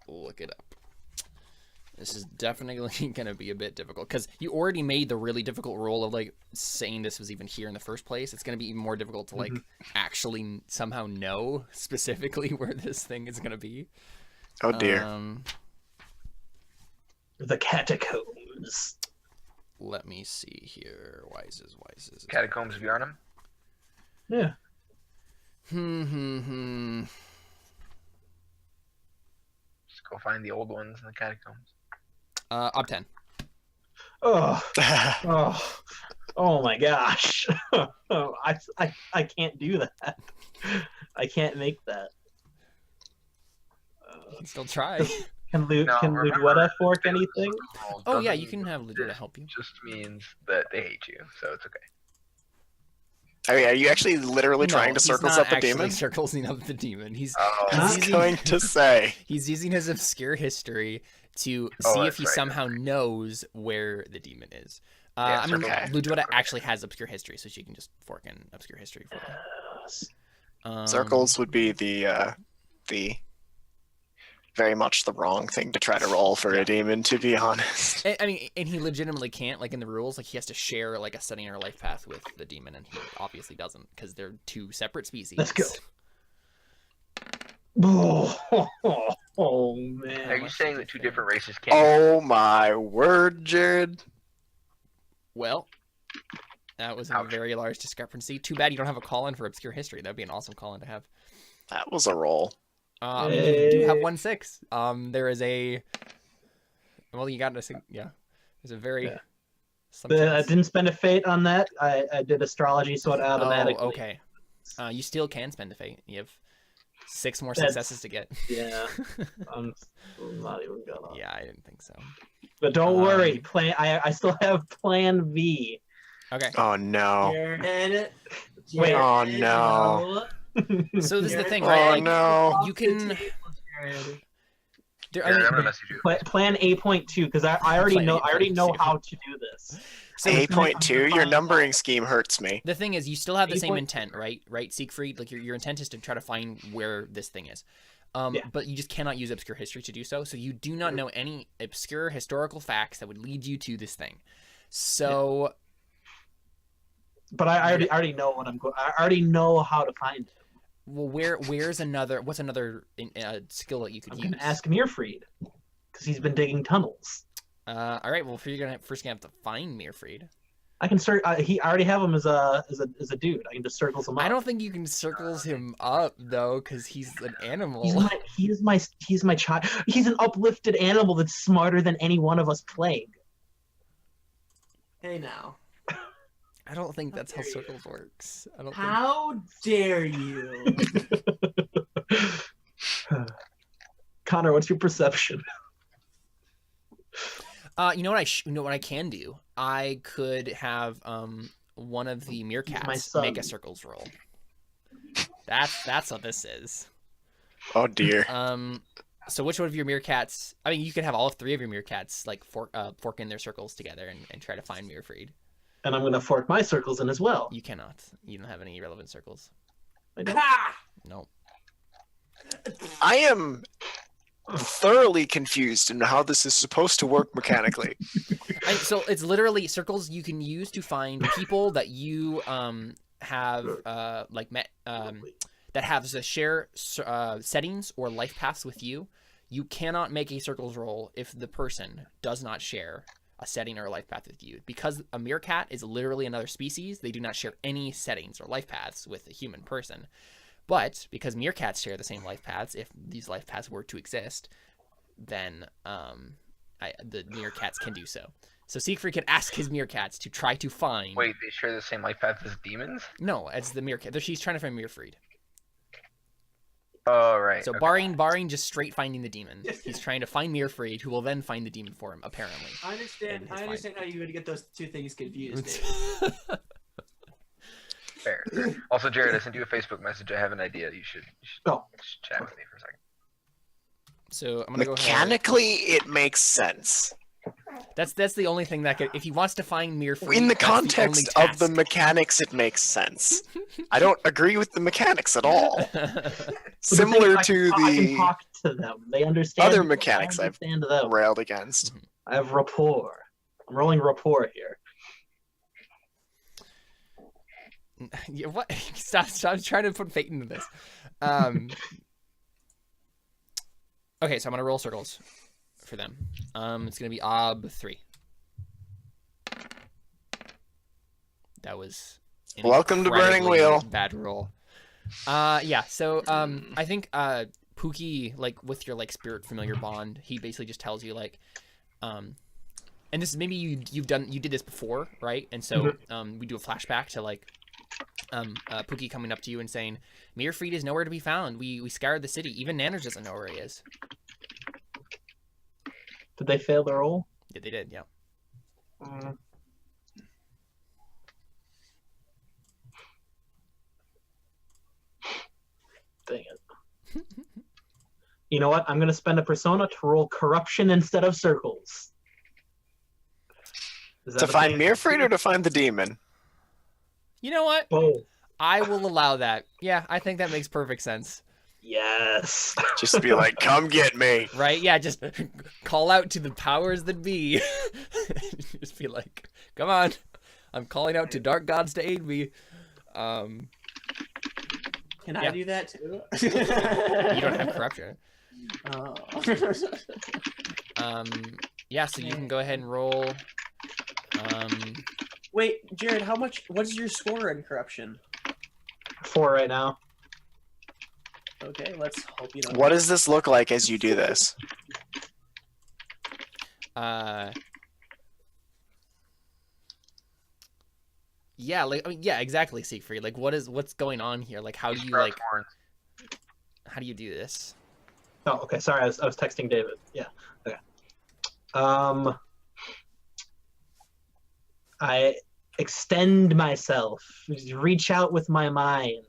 look it up. This is definitely going to be a bit difficult because you already made the really difficult roll of like saying this was even here in the first place. It's going to be even more difficult to like actually somehow know specifically where this thing is going to be. Oh dear. The catacombs. Let me see here. Wises. Catacombs of Yarnum? Yeah. Just go find the old ones in the catacombs. Up 10. Oh my gosh. I can't do that. I can't make that. You can still try. Can Ludwetta fork anything? Oh yeah, you can have Ludwetta help you. Just means that they hate you, so it's okay. I mean, are you actually literally trying to circles up the demon? He's not actually circling up the demon. I was going to say. He's using his obscure history to see if he somehow knows where the demon is. I mean, Ludwetta actually has obscure history, so she can just fork in obscure history for him. Circles would be the very much the wrong thing to try to roll for a demon, to be honest. I mean, and he legitimately can't, like in the rules, like he has to share like a setting or life path with the demon, and he obviously doesn't because they're two separate species. Let's go. Oh man. Are you saying that two different races can't? Oh my word, Jared. Well, that was a very large discrepancy. Too bad you don't have a call-in for obscure history. That'd be an awesome call-in to have. That was a roll. I mean, you do have 1/6. There is a Well, you got to. Yeah. There's a very. Yeah. Sometimes... I didn't spend a fate on that. I did astrology, so it automatically. Oh, okay. You still can spend a fate. You have 6 more successes to get. Yeah. I'm not even gonna. Yeah, I didn't think so. But don't worry. I still have Plan V. Okay. Oh no. Jared, Wait. Oh no. So this is the thing, right? Oh Like, no. you can. Jared. There, Jared, I'm I gonna mean, message you. Plan A.2 because I already Plan know. I already know 8.2. how to do this. so 8.2. Your numbering scheme hurts me. the thing is, you still have the same 8.2. intent, right? Right, Siegfried. Like your intent is to try to find where this thing is. Yeah. But you just cannot use obscure history to do so. So you do not know any obscure historical facts that would lead you to this thing. So. But I already know what I'm going. I already know how to find it. Well, what's another skill that you could I'm use? gonna ask Mirfried because he's been digging tunnels. All right. Well, you're first gonna have to find Mirfried. I can search. I already have him as a dude. I can just circle him up. I don't think you can circles him up though, because he's an animal. He's my child. He's an uplifted animal that's smarter than any one of us playing. Hey now. I don't think that's how circles works. I don't. How dare you? Connor, what's your perception? You know what I can do? I could have one of the meerkats make a circles roll. That's what this is. Oh dear. So which one of your meerkats? I mean, you could have all 3 of your meerkats like fork in their circles together and try to find Mirfried. And I'm gonna fork my circles in as well. You cannot. You don't have any relevant circles. I don't. Ha! No. I am thoroughly confused in how this is supposed to work mechanically. So it's literally circles you can use to find people that you have like met that have the share settings or life paths with you. You cannot make a circles roll if the person does not share a setting or a life path with you. Because a meerkat is literally another species, they do not share any settings or life paths with a human person. But because meerkats share the same life paths, if these life paths were to exist, then the meerkats can do so. So Siegfried can ask his meerkats to try to find... Wait, they share the same life path as demons? No, it's the meerkat. She's trying to find Mirfried. Oh, right. So okay. barring just straight finding the demon, he's trying to find Mirfried, who will then find the demon for him, apparently. I understand how you would get those 2 things confused. Fair. Also, Jared, I sent you a Facebook message. I have an idea. You should chat with me for a second. So I'm gonna go ahead. Mechanically, it makes sense. That's the only thing that could, if he wants to find Mirfried. In the that's context only of the task. mechanics, it makes sense. I don't agree with the mechanics at all. But Similar the thing is, to I can the talk to them. They understand other me, mechanics I I've understand them. railed against. I have rapport. I'm rolling rapport here. Yeah, what? Stop trying to put fate into this. Okay, so I'm gonna roll circles for them. It's gonna be ob 3. That was an Welcome to Burning incredibly Wheel. Bad roll. Yeah. So I think Pookie, like with your like spirit familiar bond, he basically just tells you like, and this is maybe you did this before, right? And so we do a flashback to like Pookie coming up to you and saying, Mirfried is nowhere to be found. We scoured the city. Even Nanners doesn't know where he is. Did they fail their roll? Yeah, they did. Yeah. Dang it. You know what? I'm gonna spend a persona to roll corruption instead of circles. Is that To find okay? Mirfried or to find the demon? You know what? Oh, I will allow that. Yeah, I think that makes perfect sense. yes. Just to be like, come get me. Right? Yeah, just call out to the powers that be. Just be like, come on. I'm calling out to dark gods to aid me. Can I Yeah. do that too? You don't have corruption. Oh. Yeah, so you can go ahead and roll. Wait, Jared, what is your score in corruption? 4 right now. Okay, let's hope you don't. What does this look like as you do this? Yeah, like yeah, exactly, Siegfried. Like, what's going on here? Like, how do you Sprout like horns. how do you do this? Oh, okay. Sorry, I was texting David. Yeah. Okay. I extend myself, reach out with my mind.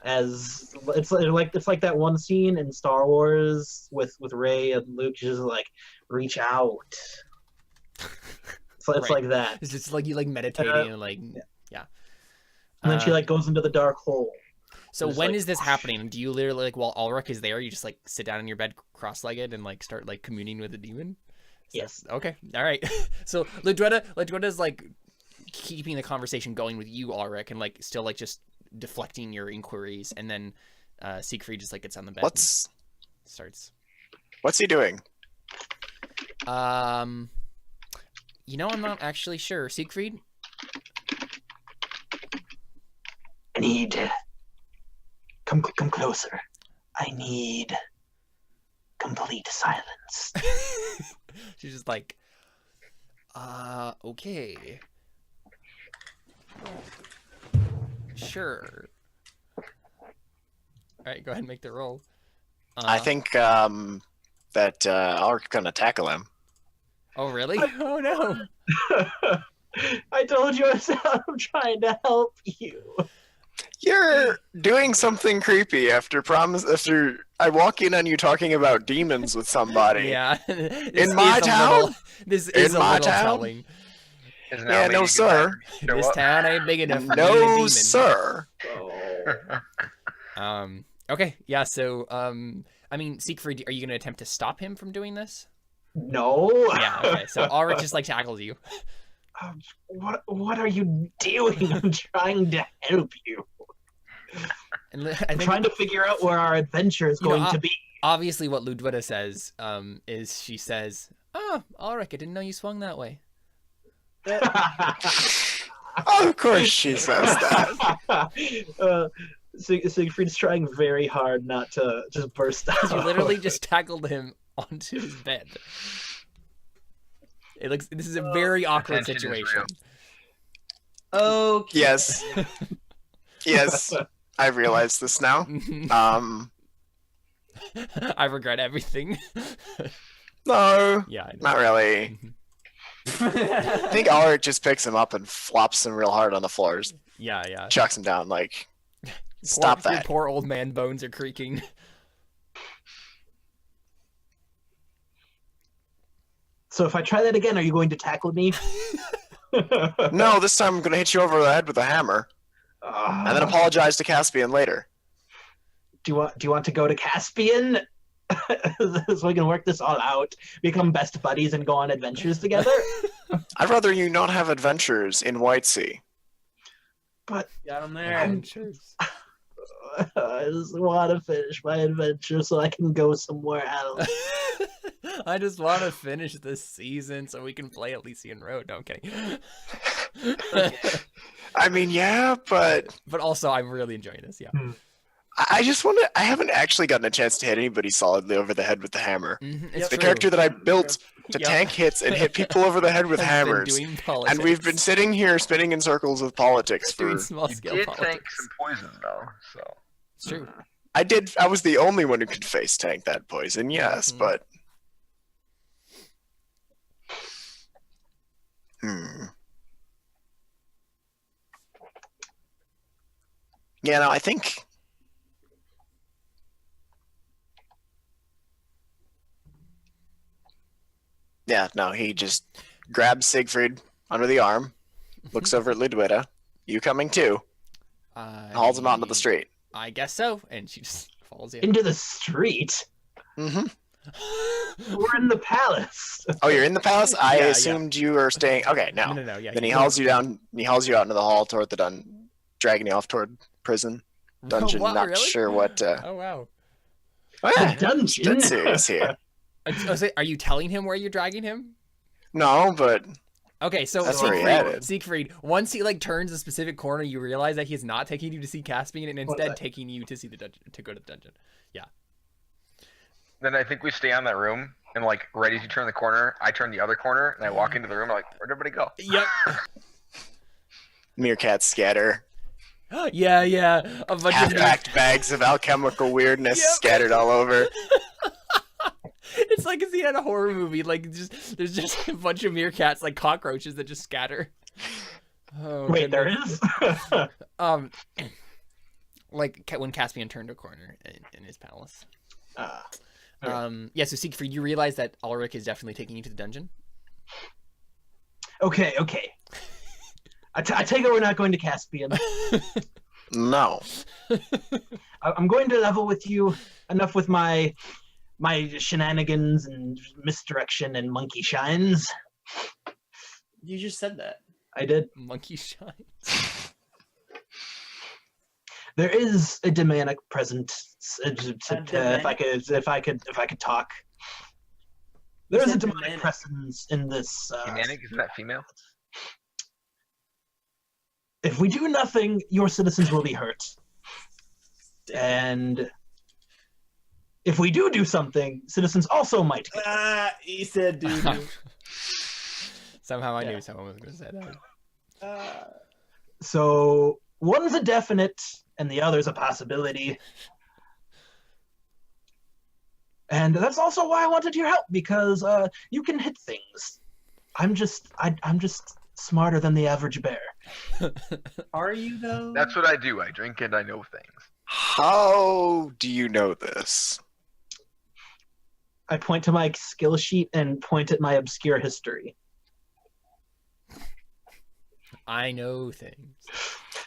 As it's like that one scene in Star Wars with Rey and Luke, just like reach out. So it's Right. like that. It's just like you like meditating and like yeah. And then she like goes into the dark hole. So just when like- is this happening? Do you literally like while Alrik is there, you just like sit down in your bed cross-legged and like start like communing with the demon? Yes. Okay. All right. So Ledweta's like keeping the conversation going with you, Alrik, and like still like just deflecting your inquiries, and then Siegfried just like gets on the bed. What's Starts. he doing? You know, I'm not actually sure. Siegfried? I need. Come closer. I need complete silence. She's just like, okay. Sure. Alright, go ahead and make the roll. I think that Alric's gonna tackle him. Oh, really? Oh, no. I told you I'm trying to help you. You're doing something creepy after I walk in on you talking about demons with somebody. Yeah. In my town? This is In a my little town? telling. Is now Yeah, maybe no, good sir. time to show This up. town ain't big enough for being a No, demon. sir. Okay, yeah, so, I mean, Siegfried, are you going to attempt to stop him from doing this? No. Yeah, okay, so Alrik just, like, tackles you. What are you doing? I'm trying to help you. And I I'm think, trying to figure out where our adventure is You know, going to be. obviously what Ludwita says, is she says, oh, Alrik, I didn't know you swung that way. Of course she says that. Siegfried's trying very hard not to just burst out. You literally just tackled him onto his bed. This is a very awkward tension is situation. real. Okay. Yes. Yes. I realize this now. I regret everything. No, Yeah, I know. not really. I think Alric just picks him up and flops him real hard on the floors, Yeah. chucks him down like, stop Your that. poor old man bones are creaking. So if I try that again, are you going to tackle me? No, this time I'm going to hit you over the head with a hammer, and then apologize to Caspian later. Do you want to go to Caspian? So we can work this all out, become best buddies, and go on adventures together. I'd rather you not have adventures in White Sea. But Got him there. Adventures. I just want to finish my adventure so I can go somewhere else. I just want to finish this season so we can play Elysian Road. No, I'm kidding. I mean, yeah, but But also, I'm really enjoying this. Yeah. I just want to. I haven't actually gotten a chance to hit anybody solidly over the head with the hammer. It's The true. character that I built to Yep. tank hits and hit people over the head with Has been hammers. doing And we've been politics. sitting here spinning in circles with politics doing for. small You scale did tank politics. some poison though, so It's true. I did. I was the only one who could face tank that poison. Yes, Mhm. but. Yeah, no, I think. Yeah, no, he just grabs Siegfried under the arm, looks over at Ludwita. You coming too? And hauls him out into the street. I guess so. And she just follows you. Into the street? Mm-hmm. We're in the palace. Oh, you're in the palace? I Yeah, assumed you were staying. Okay, no. No, yeah. Then he hauls you down. He hauls you out into the hall toward the dragging you off toward prison dungeon. What, Not really? sure what. Oh, wow. Oh, yeah, Dungeon. that's serious here. Are you telling him where you're dragging him? No, but Okay, so That's where he Siegfried, headed. Siegfried, once he like turns a specific corner, you realize that he is not taking you to see Caspian and instead taking you to see the dungeon, to go to the dungeon. then I think we stay on that room And like right as you turn the corner, I turn the other corner and I walk into the room. I'm like, where'd everybody go? Yep. Meerkats scatter. Yeah. A bunch of Half-packed bags of alchemical weirdness Yep. scattered all over. It's like a scene in a horror movie. Like there's just a bunch of meerkats, like cockroaches, that just scatter. Oh, Wait, goodness. there is? Like when Caspian turned a corner in his palace. Okay. Yeah. So Siegfried, you realize that Alrik is definitely taking you to the dungeon. Okay. I take it we're not going to Caspian. No. I'm going to level with you enough with my shenanigans and misdirection and monkey shines. You just said that. I did. Monkey shines. There is a demonic presence. If I could talk. There is a said demonic demonic. presence in this. Humanic, isn't that female? If we do nothing, your citizens will be hurt. And if we do something, citizens also might get hurt. He said, dude. Somehow I Yeah. knew someone was going to say that. So one's a definite, and the other's a possibility. And that's also why I wanted your help, because you can hit things. I'm just smarter than the average bear. Are you though? That's what I do. I drink and I know things. How do you know this? I point to my skill sheet and point at my obscure history. I know things.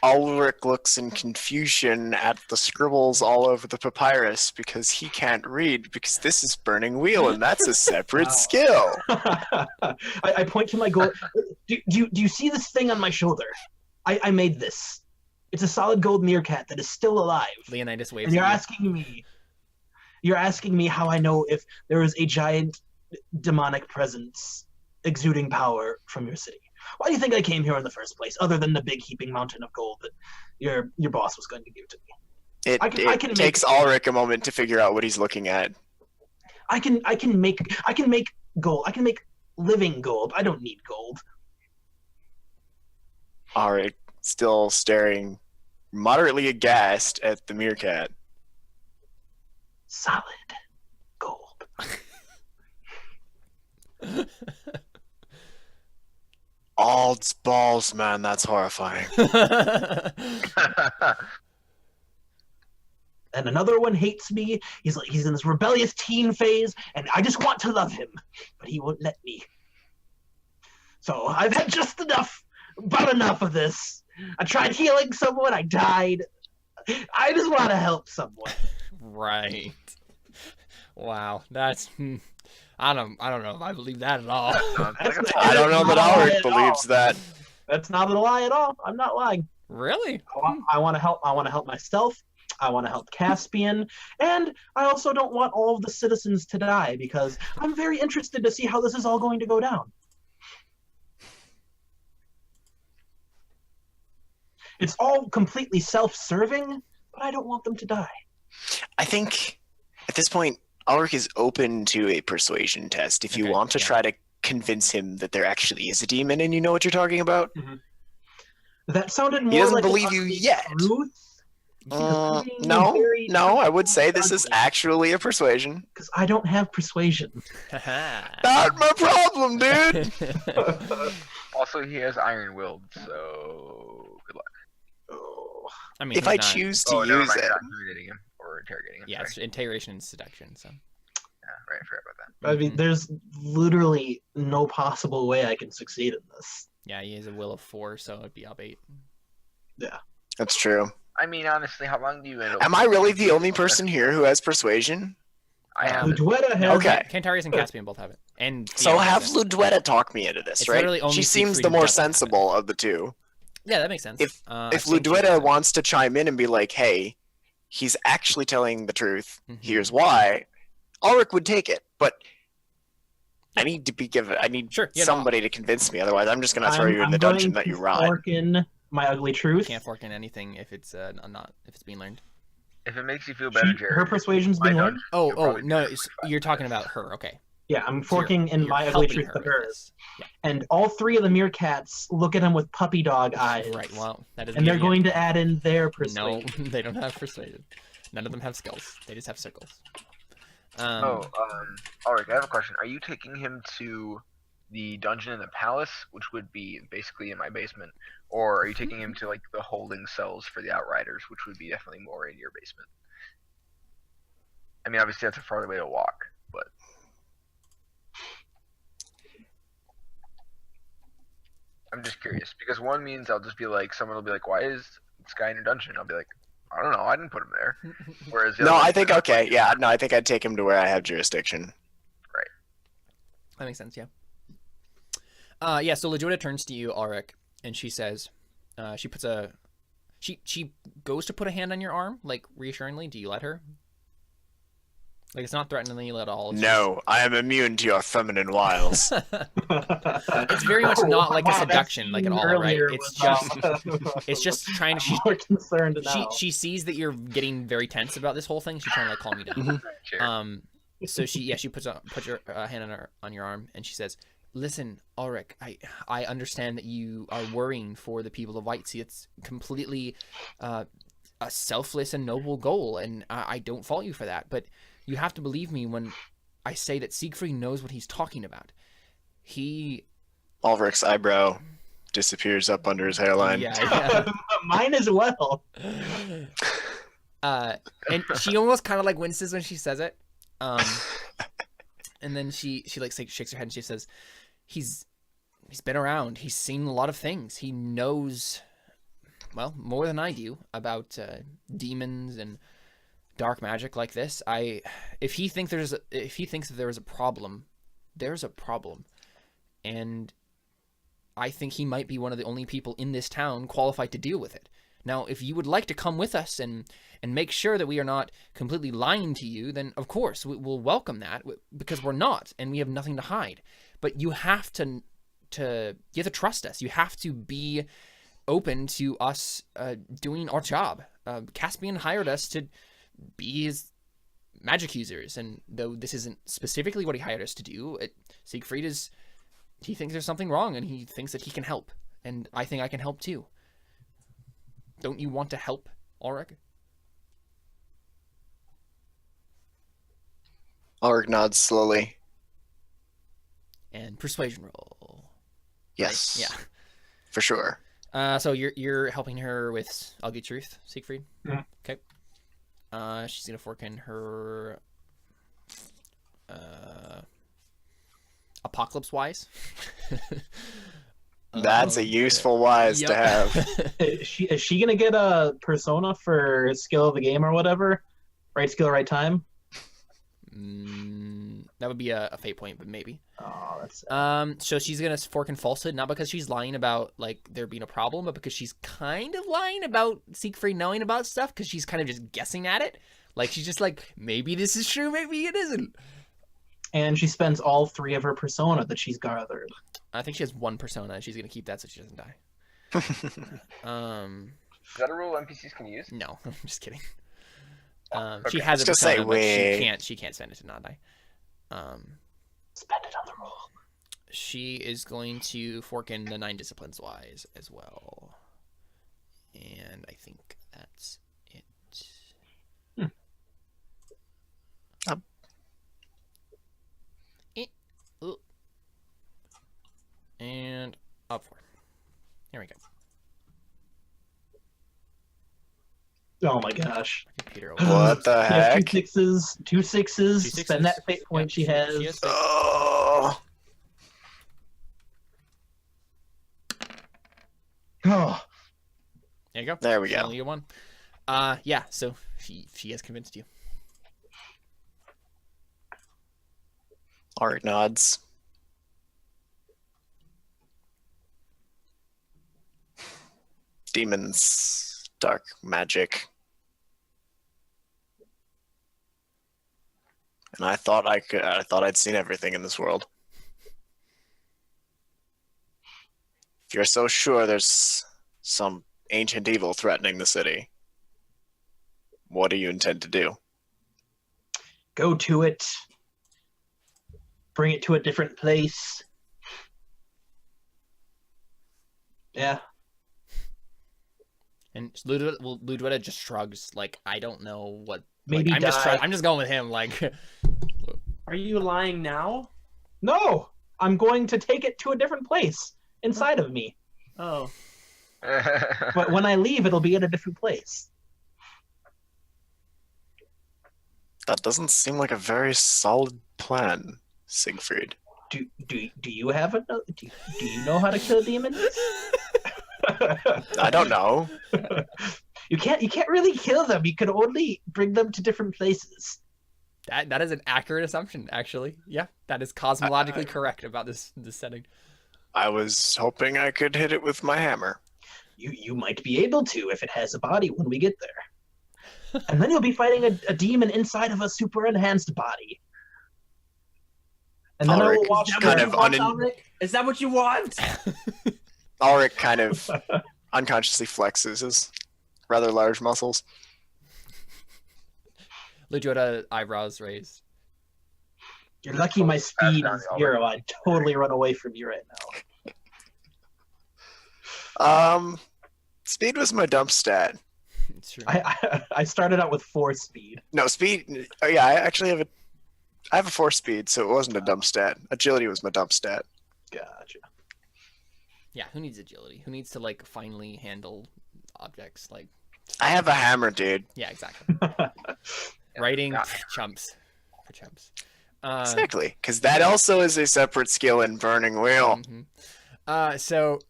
Alrik looks in confusion at the scribbles all over the papyrus because he can't read, because this is Burning Wheel and that's a separate skill. I point to my gold. Do you see this thing on my shoulder? I made this. It's a solid gold meerkat that is still alive. Leonidas waves. And you're at asking me how I know if there is a giant demonic presence exuding power from your city. Why do you think I came here in the first place, other than the big heaping mountain of gold that your boss was going to give to me? It can takes Alrik a moment to figure out what he's looking at. I can make gold. I can make living gold. I don't need gold. Alrik, still staring moderately aghast at the meerkat. Solid gold. Ald's balls, man, that's horrifying. And another one hates me. He's in this rebellious teen phase, and I just want to love him, but he won't let me. So I've had just about enough of this. I tried healing someone, I died. I just want to help someone. Right. Wow. That's. I don't know if I believe that at all. I don't know that Alrik believes that. That's not a lie at all. I'm not lying. Really? I want to help. I want to help myself. I want to help Caspian, and I also don't want all of the citizens to die because I'm very interested to see how this is all going to go down. It's all completely self-serving, but I don't want them to die. I think at this point, Alrik is open to a persuasion test if you Okay, want to yeah. try to convince him that there actually is a demon and you know what you're talking about. That sounded more He doesn't like an believe you ugly yet. truth. No, I would say this is actually a persuasion. Because I don't have persuasion. Not my problem, dude. Also, he has iron willed, so good luck. Oh. I mean, If I he's not- choose to Never use mind, it, you're not intimidating him or interrogating him. Yeah, sorry. it's integration and seduction. So. Yeah, right. I forgot about that. I mean, there's literally no possible way I can succeed in this. Yeah, he has a will of 4, so it'd be up 8. that's true. I mean, honestly, how long do you end up? Am I really the only person here who has persuasion? I have. Ludwetta has Okay. Cantarius and Caspian both have it. And So Theo have has it. Ludwetta talk me into this, It's right? literally only She seems Siegfried the who more doesn't have it. sensible of the two. Yeah, that makes sense. If I've seen Ludwetta Theo. wants to chime in and be like, hey, he's actually telling the truth, Mhm. here's why, Alrik would take it. But I need to be given, I need Sure, yeah, no. somebody to convince me, other's I'm just going to throw you in the dungeon that you rot. Fork in my ugly truth. Can't fork in anything if it's not if it's being learned. If it makes you feel better, Jared. Her persuasion's my being learned. dungeon, Oh, you'll probably no, do it. you're talking about her. Okay. Yeah, I'm forking in You're my ugly helping truth her to with her. this. Yeah. And all three of the meerkats look at him with puppy dog eyes. Right. Well, that doesn't. And they're give you going any- to add in their No, persuasion. they don't have persuasion. None of them have skills. They just have circles. Alrik, I have a question. Are you taking him to the dungeon in the palace, which would be basically in my basement, or are you taking him to like the holding cells for the Outriders, which would be definitely more in your basement? I mean, obviously that's a farther way to walk, but I'm just curious because one means I'll just be like, someone will be like, "Why is this guy in your dungeon?" I'll be like, "I don't know, I didn't put him there." Whereas the No, other I one, think okay. Yeah, no, I think I'd take him to where I have jurisdiction. That makes sense. Yeah. Yeah. So Lejuda turns to you, Alrik, and she says, she puts a, she goes to put a hand on your arm, like reassuringly. Do you let her? Like it's not threatening at all. It's No, I am immune to your feminine wiles. It's very much not like a Wow, that seduction, like at scene all, right? earlier It's was, it's just trying to. I'm more concerned She now. she sees that you're getting very tense about this whole thing. She's trying to like calm you down. Sure. So she puts your hand on your arm and she says, "Listen, Alrik, I understand that you are worrying for the people of Whitesea. It's completely a selfless and noble goal, and I don't fault you for that. But you have to believe me when I say that Siegfried knows what he's talking about. He Ulrich's eyebrow disappears up under his hairline. yeah. Mine as well. And she almost kind of like winces when she says it. And then she like shakes her head and she says, he's been around. He's seen a lot of things. He knows, well, more than I do about demons and dark magic like this. If he thinks that there is a problem, there's a problem, and I think he might be one of the only people in this town qualified to deal with it. Now, if you would like to come with us and make sure that we are not completely lying to you, then of course we'll welcome that, because we're not, and we have nothing to hide. But you have to trust us. You have to be open to us doing our job. Caspian hired us to be his magic users, and though this isn't specifically what he hired us to do, Siegfried he thinks there's something wrong, and he thinks that he can help, and I think I can help too. Don't you want to help, Alrik? Ulrich nods slowly. And persuasion roll. Yes. Right? For sure. Yeah. So you're helping her with ugly truth, Siegfried. Mhm. Okay. She's gonna fork in her apocalypse wise. That's a useful wise to have. Is she gonna get a persona for skill of the game or whatever? Right skill, right time? That would be a fate point, but maybe. Oh, that's So she's gonna fork in falsehood, not because she's lying about like there being a problem, but because she's kind of lying about Siegfried knowing about stuff, because she's kind of just guessing at it. Like she's just like, maybe this is true, maybe it isn't. and she spends all three of her persona that she's gathered. I think she has one persona, and she's gonna keep that so she doesn't die. Is that a rule NPCs can use? No, I'm just kidding. Okay. She has a Just say persona, but wait. she can't spend it to not die. Spend it on the roll. She is going to fork in the 9 disciplines wise as well, and I think that's it. And up 4. Here we go. Oh my gosh. Computer What the She has heck? two sixes. Two Spend that sixes. fate point Yep, she has. She has fate. Oh. Oh, There you go. There we She go. only get 1. Yeah. So she has convinced you. Ulrich nods. Demons, dark magic. And I thought I'd seen everything in this world. If you're so sure there's some ancient evil threatening the city, what do you intend to do? go to it. bring it to a different place. Yeah. And Ludwig just shrugs, like, I don't know what. Maybe like, die. I'm just going with him, like. Are you lying now? No, I'm going to take it to a different place inside of me. Oh. But when I leave, it'll be in a different place. That doesn't seem like a very solid plan, Siegfried. Do you have a do you know how to kill demons? I don't know. You can't really kill them. You can only bring them to different places. That is an accurate assumption, actually. Yeah, that is cosmologically correct about this setting. I was hoping I could hit it with my hammer. You might be able to if it has a body when we get there. And then you'll be fighting a demon inside of a super enhanced body. And then I will Alrik watch kind of Is that what you want? Alrik kind of unconsciously flexes his rather large muscles. Ludwig, eyebrows raised. You're lucky my speed down is the 0. I'd totally run away from you right now. Speed was my dump stat. It's true. I started out with 4 speed. No, speed. Oh yeah, I actually have a 4 speed, so it wasn't a dump stat. Agility was my dump stat. Gotcha. Yeah, who needs agility? Who needs to like finally handle objects? Like, I have a hammer, dude. yeah, exactly. Writing got chumps for chumps. Exactly, because that also is a separate skill in Burning Wheel. So,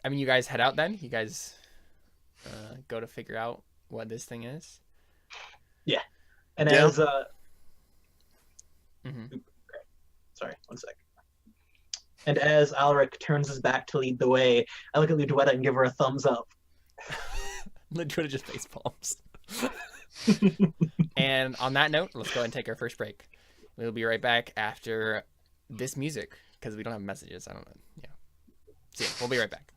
I mean, you guys head out then. You guys go to figure out what this thing is. Yeah. And Yeah. as Mhm. sorry, 1 sec. And as Alrik turns his back to lead the way, I look at Ludwetta and give her a thumbs up. Ludwig just face palms. And on that note, let's go ahead and take our first break. We'll be right back after this music because we don't have messages. I don't know. Yeah. So yeah, we'll be right back.